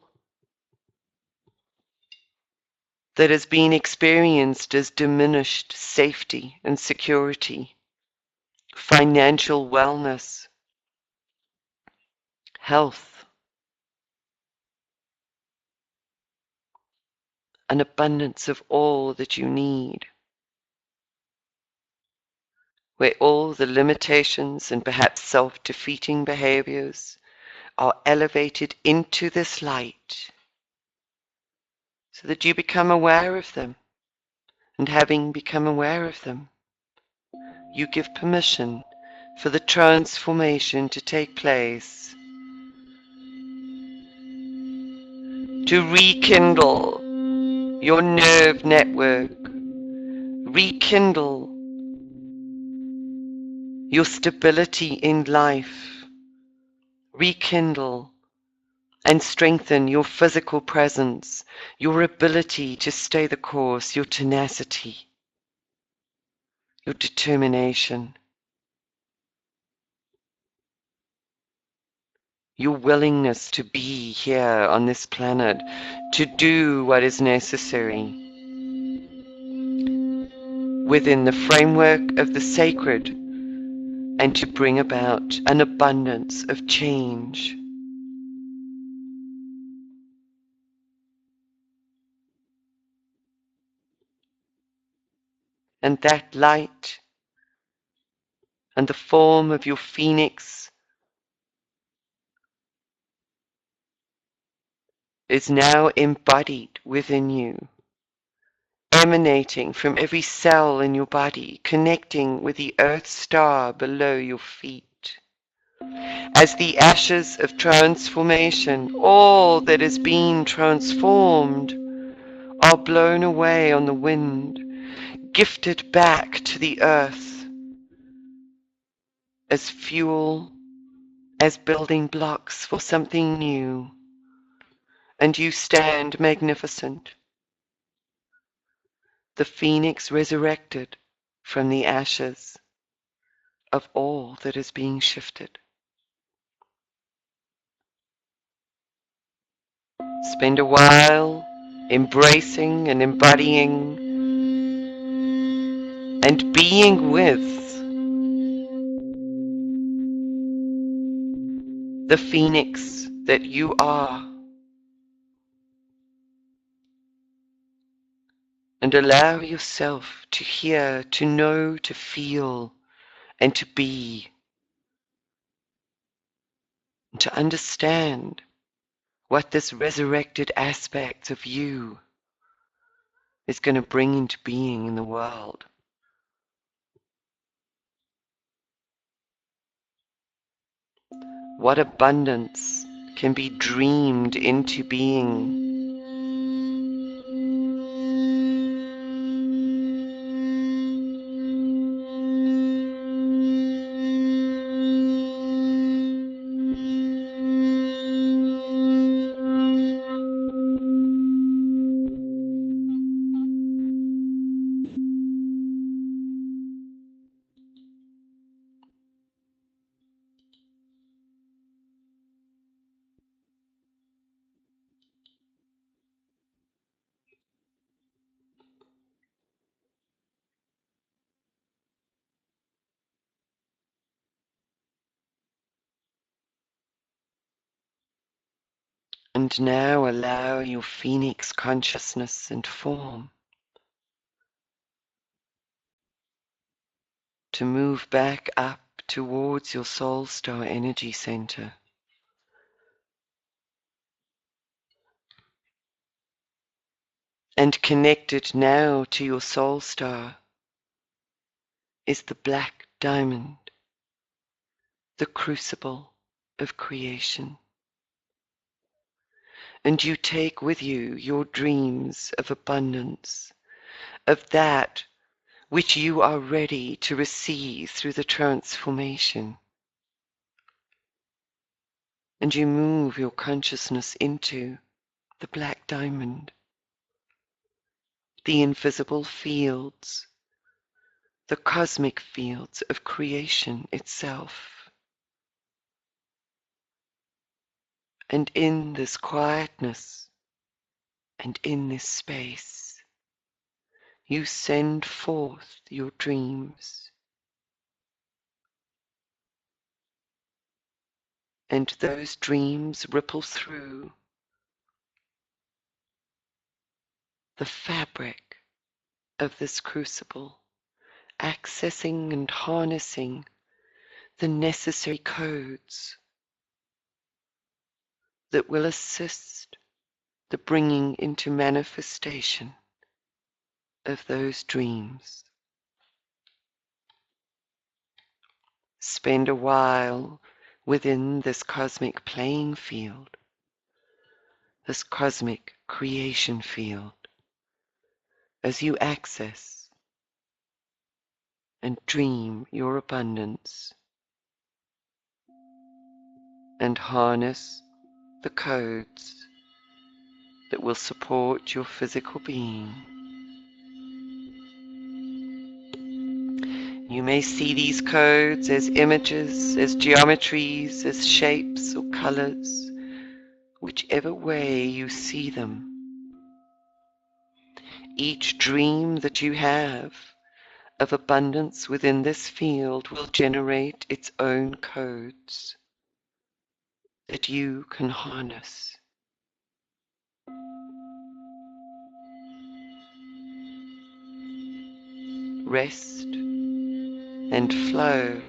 that has been experienced as diminished safety and security, financial wellness, health, an abundance of all that you need, where all the limitations and perhaps self-defeating behaviors are elevated into this light so that you become aware of them. And having become aware of them, you give permission for the transformation to take place, to rekindle your nerve network, rekindle your stability in life, rekindle and strengthen your physical presence, your ability to stay the course, your tenacity, your determination, your willingness to be here on this planet, to do what is necessary within the framework of the sacred, and to bring about an abundance of change. And that light and the form of your phoenix is now embodied within you, emanating from every cell in your body, connecting with the earth star below your feet. As the ashes of transformation, all that has been transformed, are blown away on the wind, gifted back to the earth as fuel, as building blocks for something new. And you stand magnificent, the phoenix resurrected from the ashes of all that is being shifted. Spend a while embracing and embodying and being with the phoenix that you are. And allow yourself to hear, to know, to feel, and to be, and to understand what this resurrected aspect of you is going to bring into being in the world. What abundance can be dreamed into being. And now allow your phoenix consciousness and form to move back up towards your soul star energy center. And connected now to your soul star is the black diamond, the crucible of creation. And you take with you your dreams of abundance, of that which you are ready to receive through the transformation. And you move your consciousness into the black diamond, the invisible fields, the cosmic fields of creation itself. And in this quietness and in this space, you send forth your dreams, and those dreams ripple through the fabric of this crucible, accessing and harnessing the necessary codes that will assist the bringing into manifestation of those dreams. Spend a while within this cosmic playing field, this cosmic creation field, as you access and dream your abundance and harness the codes that will support your physical being. You may see these codes as images, as geometries, as shapes or colors, whichever way you see them. Each dream that you have of abundance within this field will generate its own codes that you can harness. Rest and flow.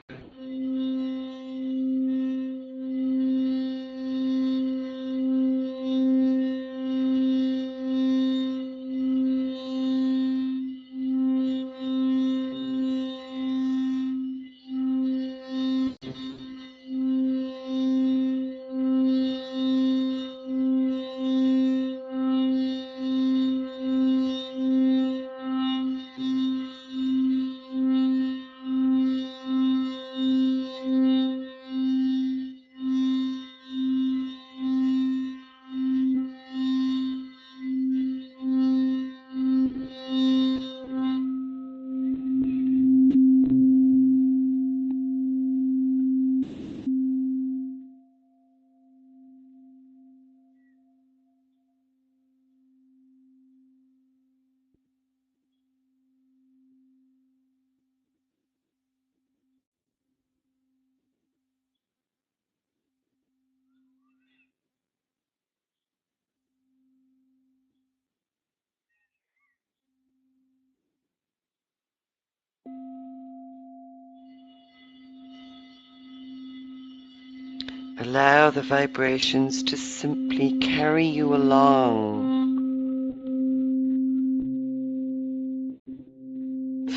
Allow the vibrations to simply carry you along,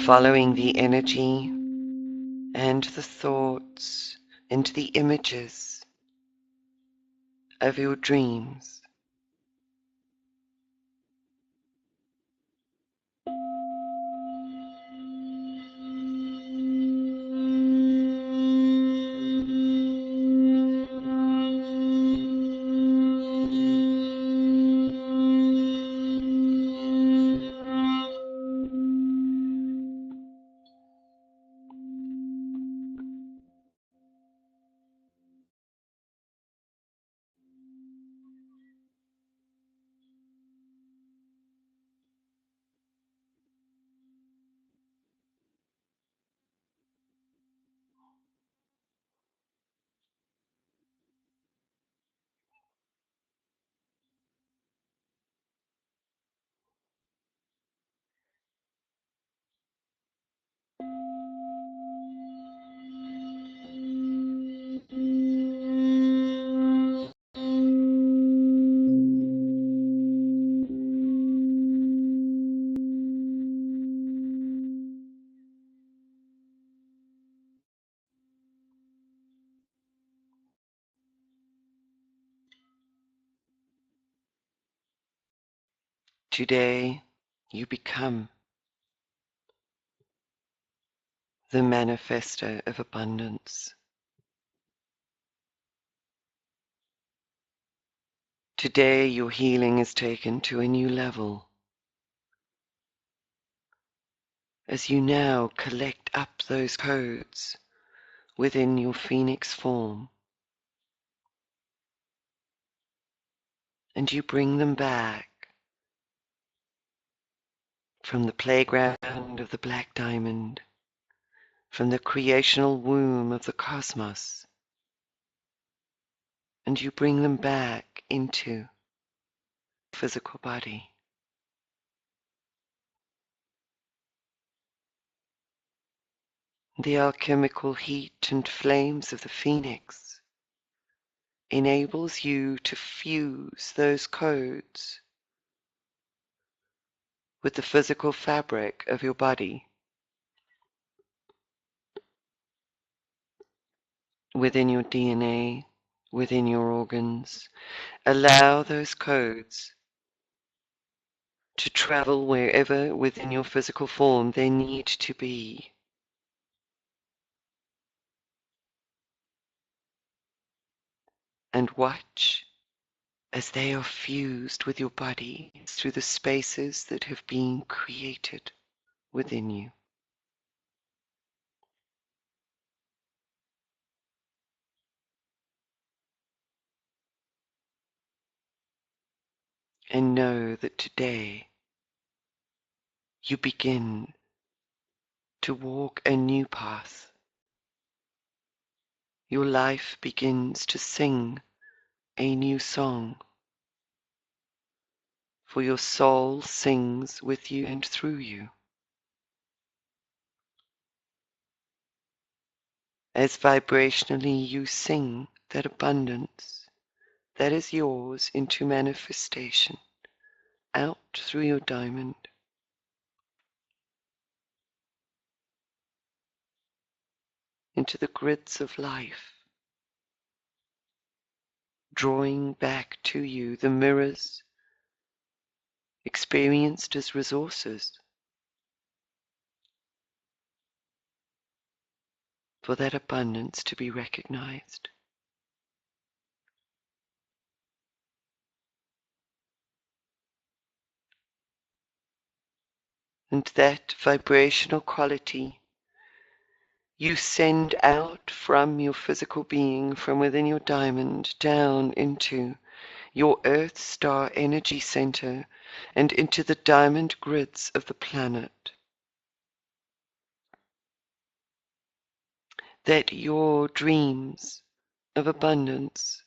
following the energy and the thoughts and the images of your dreams. Today, you become the manifester of abundance. Today, your healing is taken to a new level as you now collect up those codes within your phoenix form. and you bring them back from the playground of the black diamond, from the creational womb of the cosmos, and you bring them back into the physical body. The alchemical heat and flames of the phoenix enables you to fuse those codes with the physical fabric of your body, within your DNA, within your organs. Allow those codes to travel wherever within your physical form they need to be. And watch as they are fused with your body through the spaces that have been created within you. And know that today you begin to walk a new path. Your life begins to sing a new song, for your soul sings with you and through you. As vibrationally you sing that abundance that is yours into manifestation, out through your diamond, into the grids of life, drawing back to you the mirrors experienced as resources for that abundance to be recognized. And that vibrational quality you send out from your physical being, from within your diamond, down into your Earth star energy center and into the diamond grids of the planet. That your dreams of abundance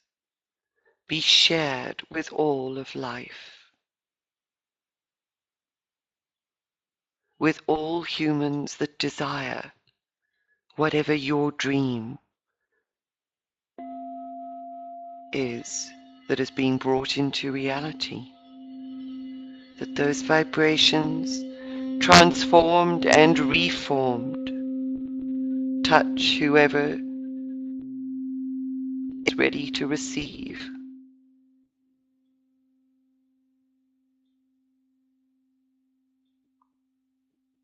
be shared with all of life, with all humans that desire whatever your dream is that is being brought into reality. That those vibrations, transformed and reformed, touch whoever is ready to receive.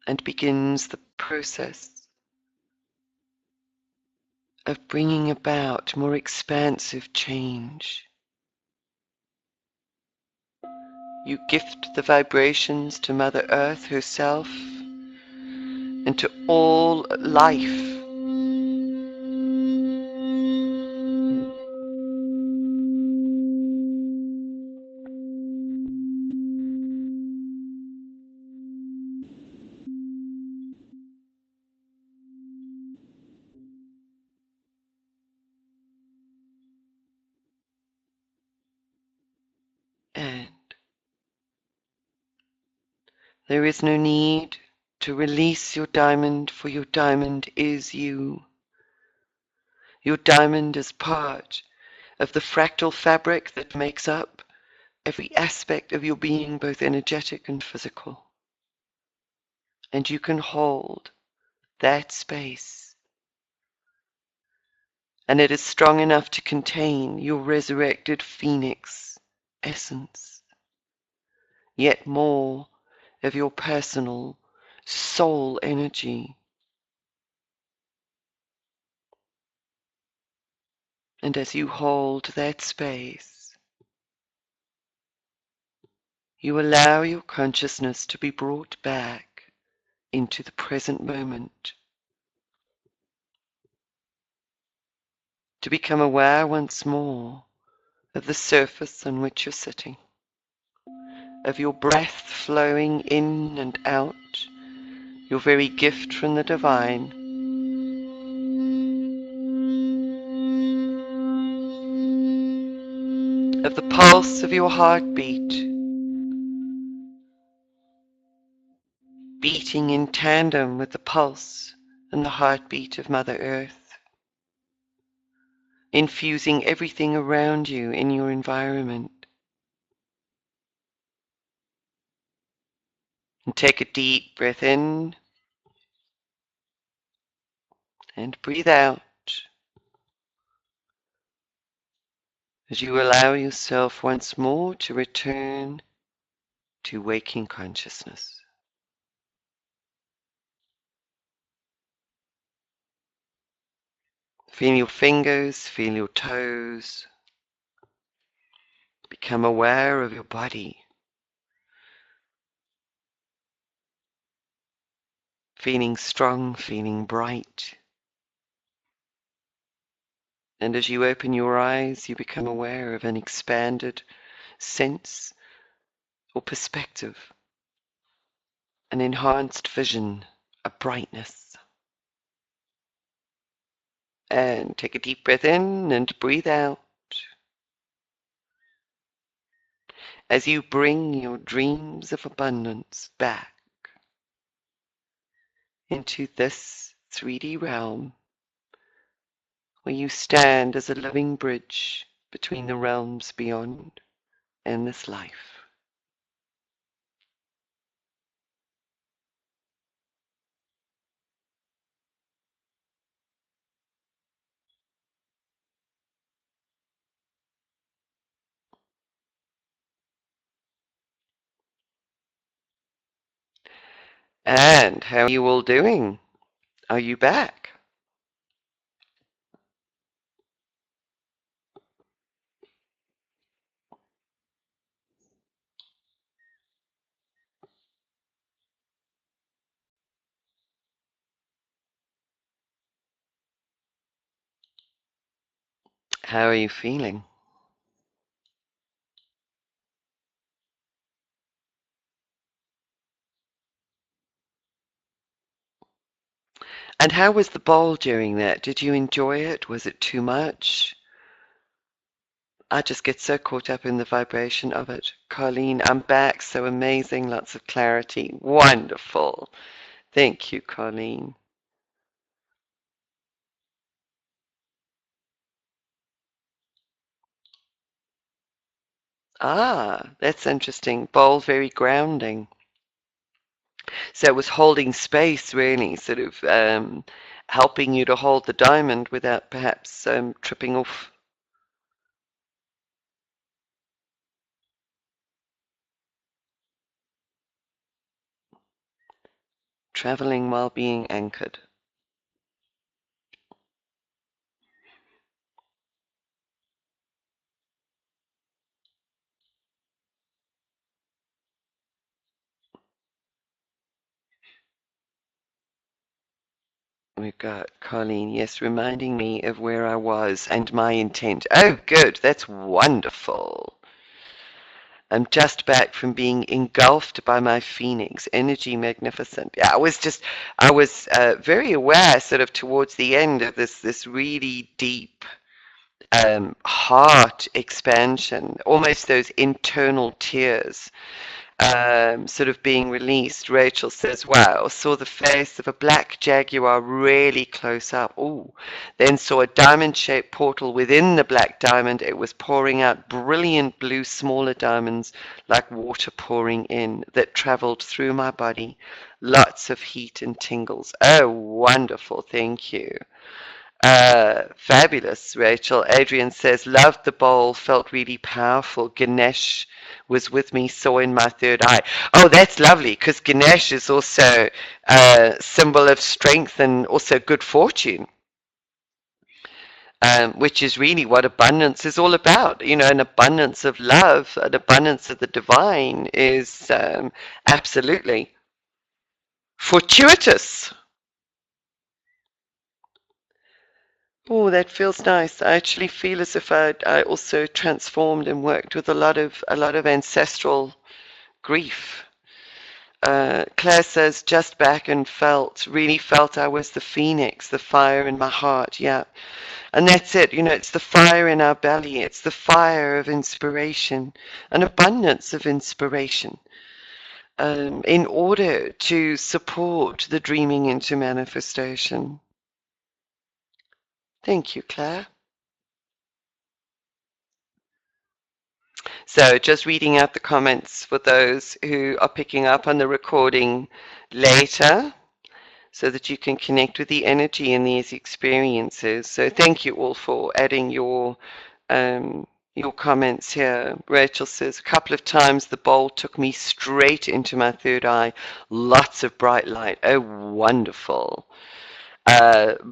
And begins the process of bringing about more expansive change. You gift the vibrations to Mother Earth herself and to all life. And there is no need to release your diamond, for your diamond is you. Your diamond is part of the fractal fabric that makes up every aspect of your being, both energetic and physical. And you can hold that space. And it is strong enough to contain your resurrected phoenix essence, yet more of your personal soul energy. And as you hold that space, you allow your consciousness to be brought back into the present moment, to become aware once more of the surface on which you're sitting, of your breath flowing in and out, your very gift from the divine. Of the pulse of your heartbeat, beating in tandem with the pulse and the heartbeat of Mother Earth, infusing everything around you in your environment. And take a deep breath in and breathe out as you allow yourself once more to return to waking consciousness. Feel your fingers, feel your toes. Become aware of your body. Feeling strong, feeling bright. And as you open your eyes, you become aware of an expanded sense or perspective, an enhanced vision, a brightness. And take a deep breath in and breathe out as you bring your dreams of abundance back into this 3D realm where you stand as a living bridge between the realms beyond and this life. And how are you all doing? Are you back? How are you feeling? And how was the bowl during that? Did you enjoy it? Was it too much? I just get so caught up in the vibration of it. Colleen, I'm back. So amazing. Lots of clarity. Wonderful. Thank you, Colleen. Ah, that's interesting. Bowl, very grounding. So it was holding space, really, sort of helping you to hold the diamond without perhaps tripping off. Traveling while being anchored. We've got Colleen, yes, reminding me of where I was and my intent. Oh, good, that's wonderful. I'm just back from being engulfed by my phoenix, energy magnificent. Yeah, I was very aware sort of towards the end of this really deep heart expansion, almost those internal tears sort of being released. Rachel says, wow, saw the face of a black jaguar really close up. Ooh, then saw a diamond-shaped portal within the black diamond. It was pouring out brilliant blue smaller diamonds like water pouring in that traveled through my body. Lots of heat and tingles. Oh, wonderful. Thank you. Fabulous, Rachel. Adrian says, loved the bowl, felt really powerful. Ganesh was with me, saw in my third eye. Oh, that's lovely, because Ganesh is also a symbol of strength and also good fortune, which is really what abundance is all about. You know, an abundance of love, an abundance of the divine is absolutely fortuitous. Oh, that feels nice. I actually feel as if I also transformed and worked with a lot of ancestral grief. Claire says, just back and really felt I was the phoenix, the fire in my heart. Yeah. And that's it. It's the fire in our belly. It's the fire of inspiration, an abundance of inspiration, in order to support the dreaming into manifestation. Thank you, Claire. So just reading out the comments for those who are picking up on the recording later so that you can connect with the energy in these experiences. So thank you all for adding your comments here. Rachel says, a couple of times the bowl took me straight into my third eye. Lots of bright light. Oh, wonderful.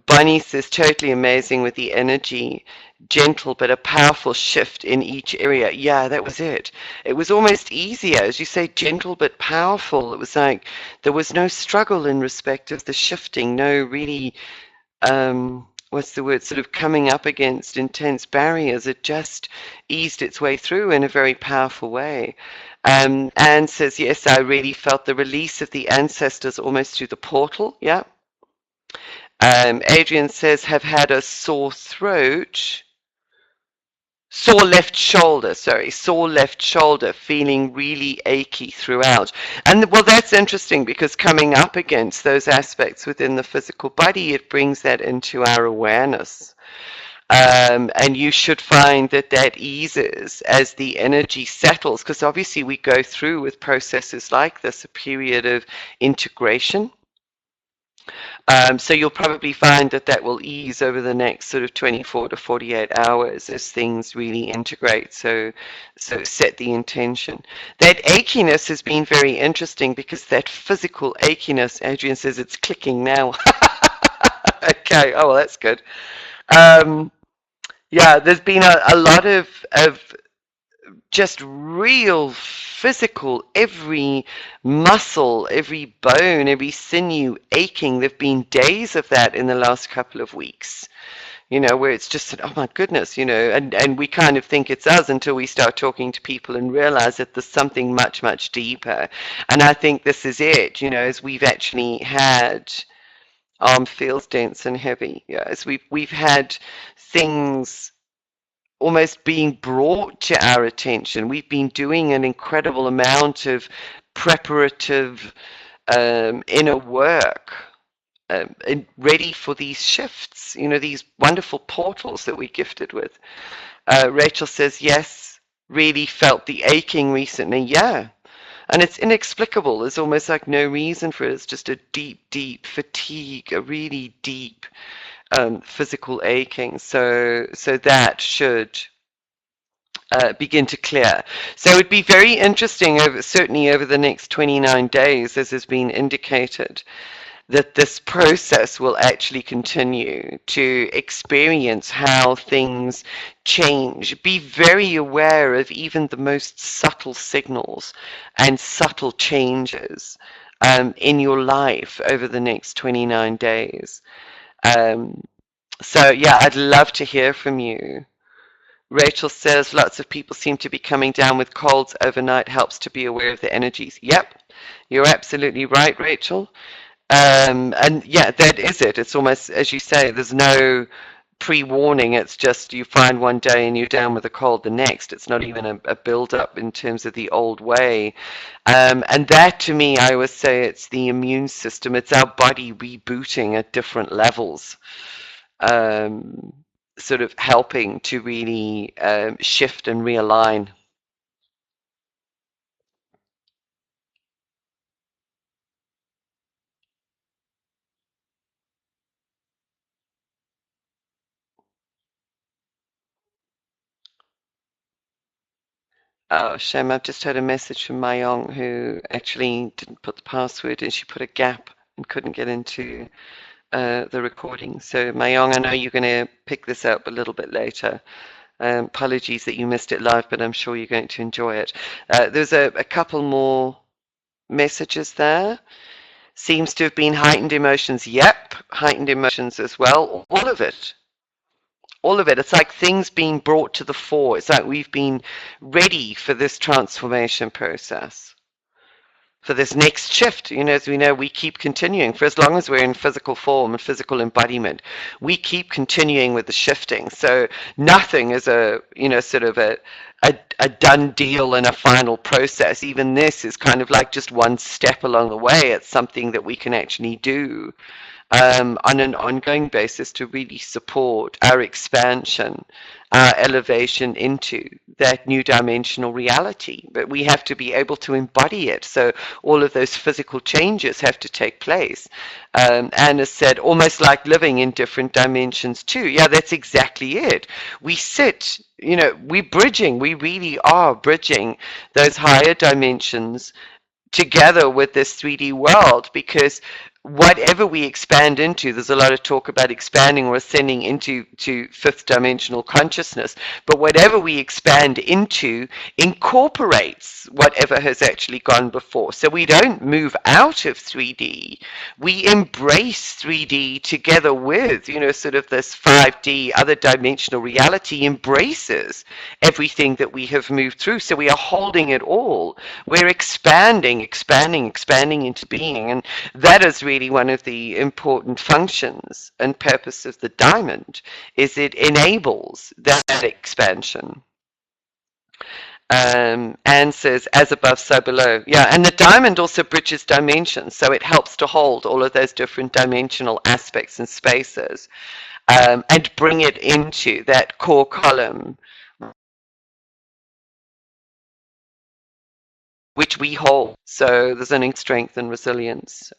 Bunny says, totally amazing with the energy, gentle but a powerful shift in each area. Yeah, that was it. It was almost easier, as you say, gentle but powerful. It was like there was no struggle in respect of the shifting, no really, what's the word, sort of coming up against intense barriers. It just eased its way through in a very powerful way. Anne says, yes, I really felt the release of the ancestors almost through the portal. Yeah. Adrian says, have had a sore left shoulder, feeling really achy throughout. And well, that's interesting because coming up against those aspects within the physical body, it brings that into our awareness. And you should find that that eases as the energy settles, because obviously we go through with processes like this a period of integration. So you'll probably find that that will ease over the next sort of 24 to 48 hours as things really integrate. So set the intention. That achiness has been very interesting because that physical achiness, Adrian says it's clicking now. Okay, oh, well, that's good. Yeah, there's been a lot of just real physical, every muscle, every bone, every sinew aching. There've been days of that in the last couple of weeks, where it's just, oh my goodness, and we kind of think it's us until we start talking to people and realize that there's something much, much deeper. And I think this is it, as we've actually had arm feels dense and heavy. Yeah, as we've had things almost being brought to our attention. We've been doing an incredible amount of preparative inner work, and ready for these shifts, these wonderful portals that we're gifted with. Rachel says, yes, really felt the aching recently. Yeah. And it's inexplicable. There's almost like no reason for it. It's just a deep, deep fatigue, a really deep physical aching. So that should begin to clear. So it would be very interesting, certainly over the next 29 days, as has been indicated, that this process will actually continue to experience how things change. Be very aware of even the most subtle signals and subtle changes in your life over the next 29 days. So yeah, I'd love to hear from you. Rachel says lots of people seem to be coming down with colds overnight. Helps to be aware of the energies. Yep, you're absolutely right, Rachel. And yeah, that is it. It's almost, as you say, there's no pre-warning. It's just you find one day and you're down with a cold the next. It's not even a build-up in terms of the old way. And that, to me, I always say it's the immune system. It's our body rebooting at different levels. Sort of helping to really shift and realign. Oh, shame. I've just had a message from Mayong who actually didn't put the password and she put a gap and couldn't get into the recording. So Mayong, I know you're going to pick this up a little bit later. Apologies that you missed it live, but I'm sure you're going to enjoy it. There's a couple more messages there. Seems to have been heightened emotions. Yep, heightened emotions as well. All of it. All of it. It's like things being brought to the fore. It's like we've been ready for this transformation process, for this next shift. As we know, we keep continuing for as long as we're in physical form and physical embodiment. We keep continuing with the shifting. So nothing is sort of a done deal and a final process. Even this is kind of like just one step along the way. It's something that we can actually do on an ongoing basis to really support our expansion, our elevation into that new dimensional reality. But we have to be able to embody it. So all of those physical changes have to take place. Anna said, almost like living in different dimensions too. Yeah, that's exactly it. We sit, we're bridging, we really are bridging those higher dimensions together with this 3D world, because whatever we expand into, there's a lot of talk about expanding or ascending into fifth dimensional consciousness, but whatever we expand into incorporates whatever has actually gone before. So we don't move out of 3D, we embrace 3D together with, sort of this 5D other dimensional reality embraces everything that we have moved through. So we are holding it all. We're expanding into being. And that is really one of the important functions and purpose of the diamond, is it enables that expansion. Anne says, as above, so below. Yeah, and the diamond also bridges dimensions, so it helps to hold all of those different dimensional aspects and spaces, and bring it into that core column, which we hold. So there's an strength and resilience,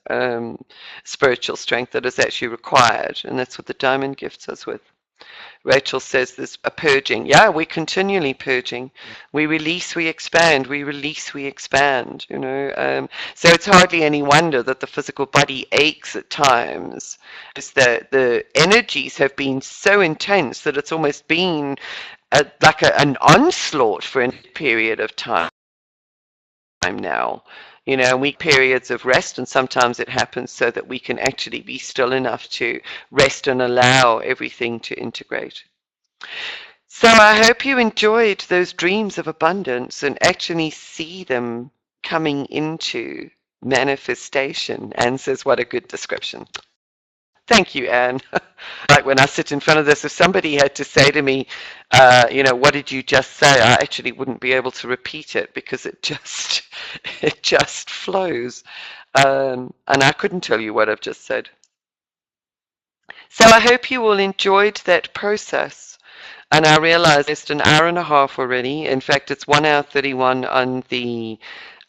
spiritual strength that is actually required, and that's what the diamond gifts us with. Rachel says there's a purging. Yeah, we're continually purging. We release, we expand. We release, we expand. So it's hardly any wonder that the physical body aches at times. It's that the energies have been so intense that it's almost been like an onslaught for a period of time now. Week periods of rest, and sometimes it happens so that we can actually be still enough to rest and allow everything to integrate. So I hope you enjoyed those dreams of abundance and actually see them coming into manifestation. Anne says, what a good description. Thank you, Anne. Like when I sit in front of this, if somebody had to say to me, what did you just say? I actually wouldn't be able to repeat it because it just flows. And I couldn't tell you what I've just said. So I hope you all enjoyed that process. And I realized it's an hour and a half already. In fact, it's 1 hour 31 on the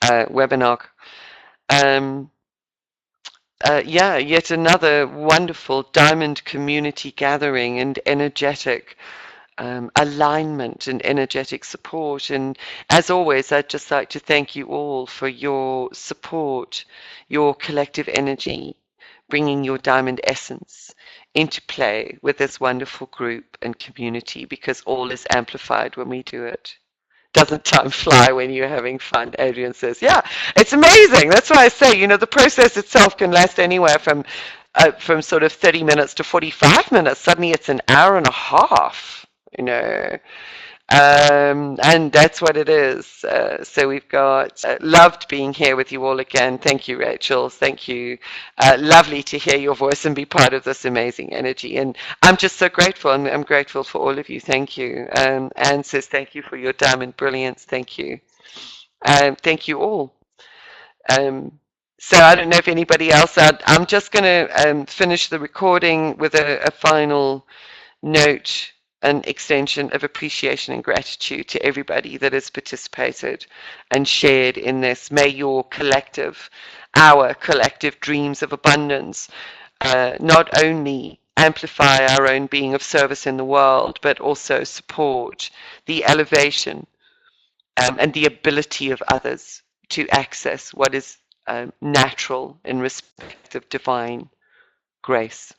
webinar. Yet another wonderful diamond community gathering and energetic alignment and energetic support. And as always, I'd just like to thank you all for your support, your collective energy, bringing your diamond essence into play with this wonderful group and community, because all is amplified when we do it. Doesn't time fly when you're having fun? Adrian says, yeah, it's amazing. That's why I say, the process itself can last anywhere from sort of 30 minutes to 45 minutes. Suddenly it's an hour and a half, and that's what it is. So we've got loved being here with you all again. Thank you, Rachel. Thank you. Lovely to hear your voice and be part of this amazing energy. And I'm just so grateful. I'm grateful for all of you. Thank you. Anne says, thank you for your diamond brilliance. Thank you. Thank you all. So I don't know if anybody else, I'm just going to finish the recording with a final note, an extension of appreciation and gratitude to everybody that has participated and shared in this. May your collective, our collective dreams of abundance not only amplify our own being of service in the world, but also support the elevation and the ability of others to access what is natural in respect of divine grace.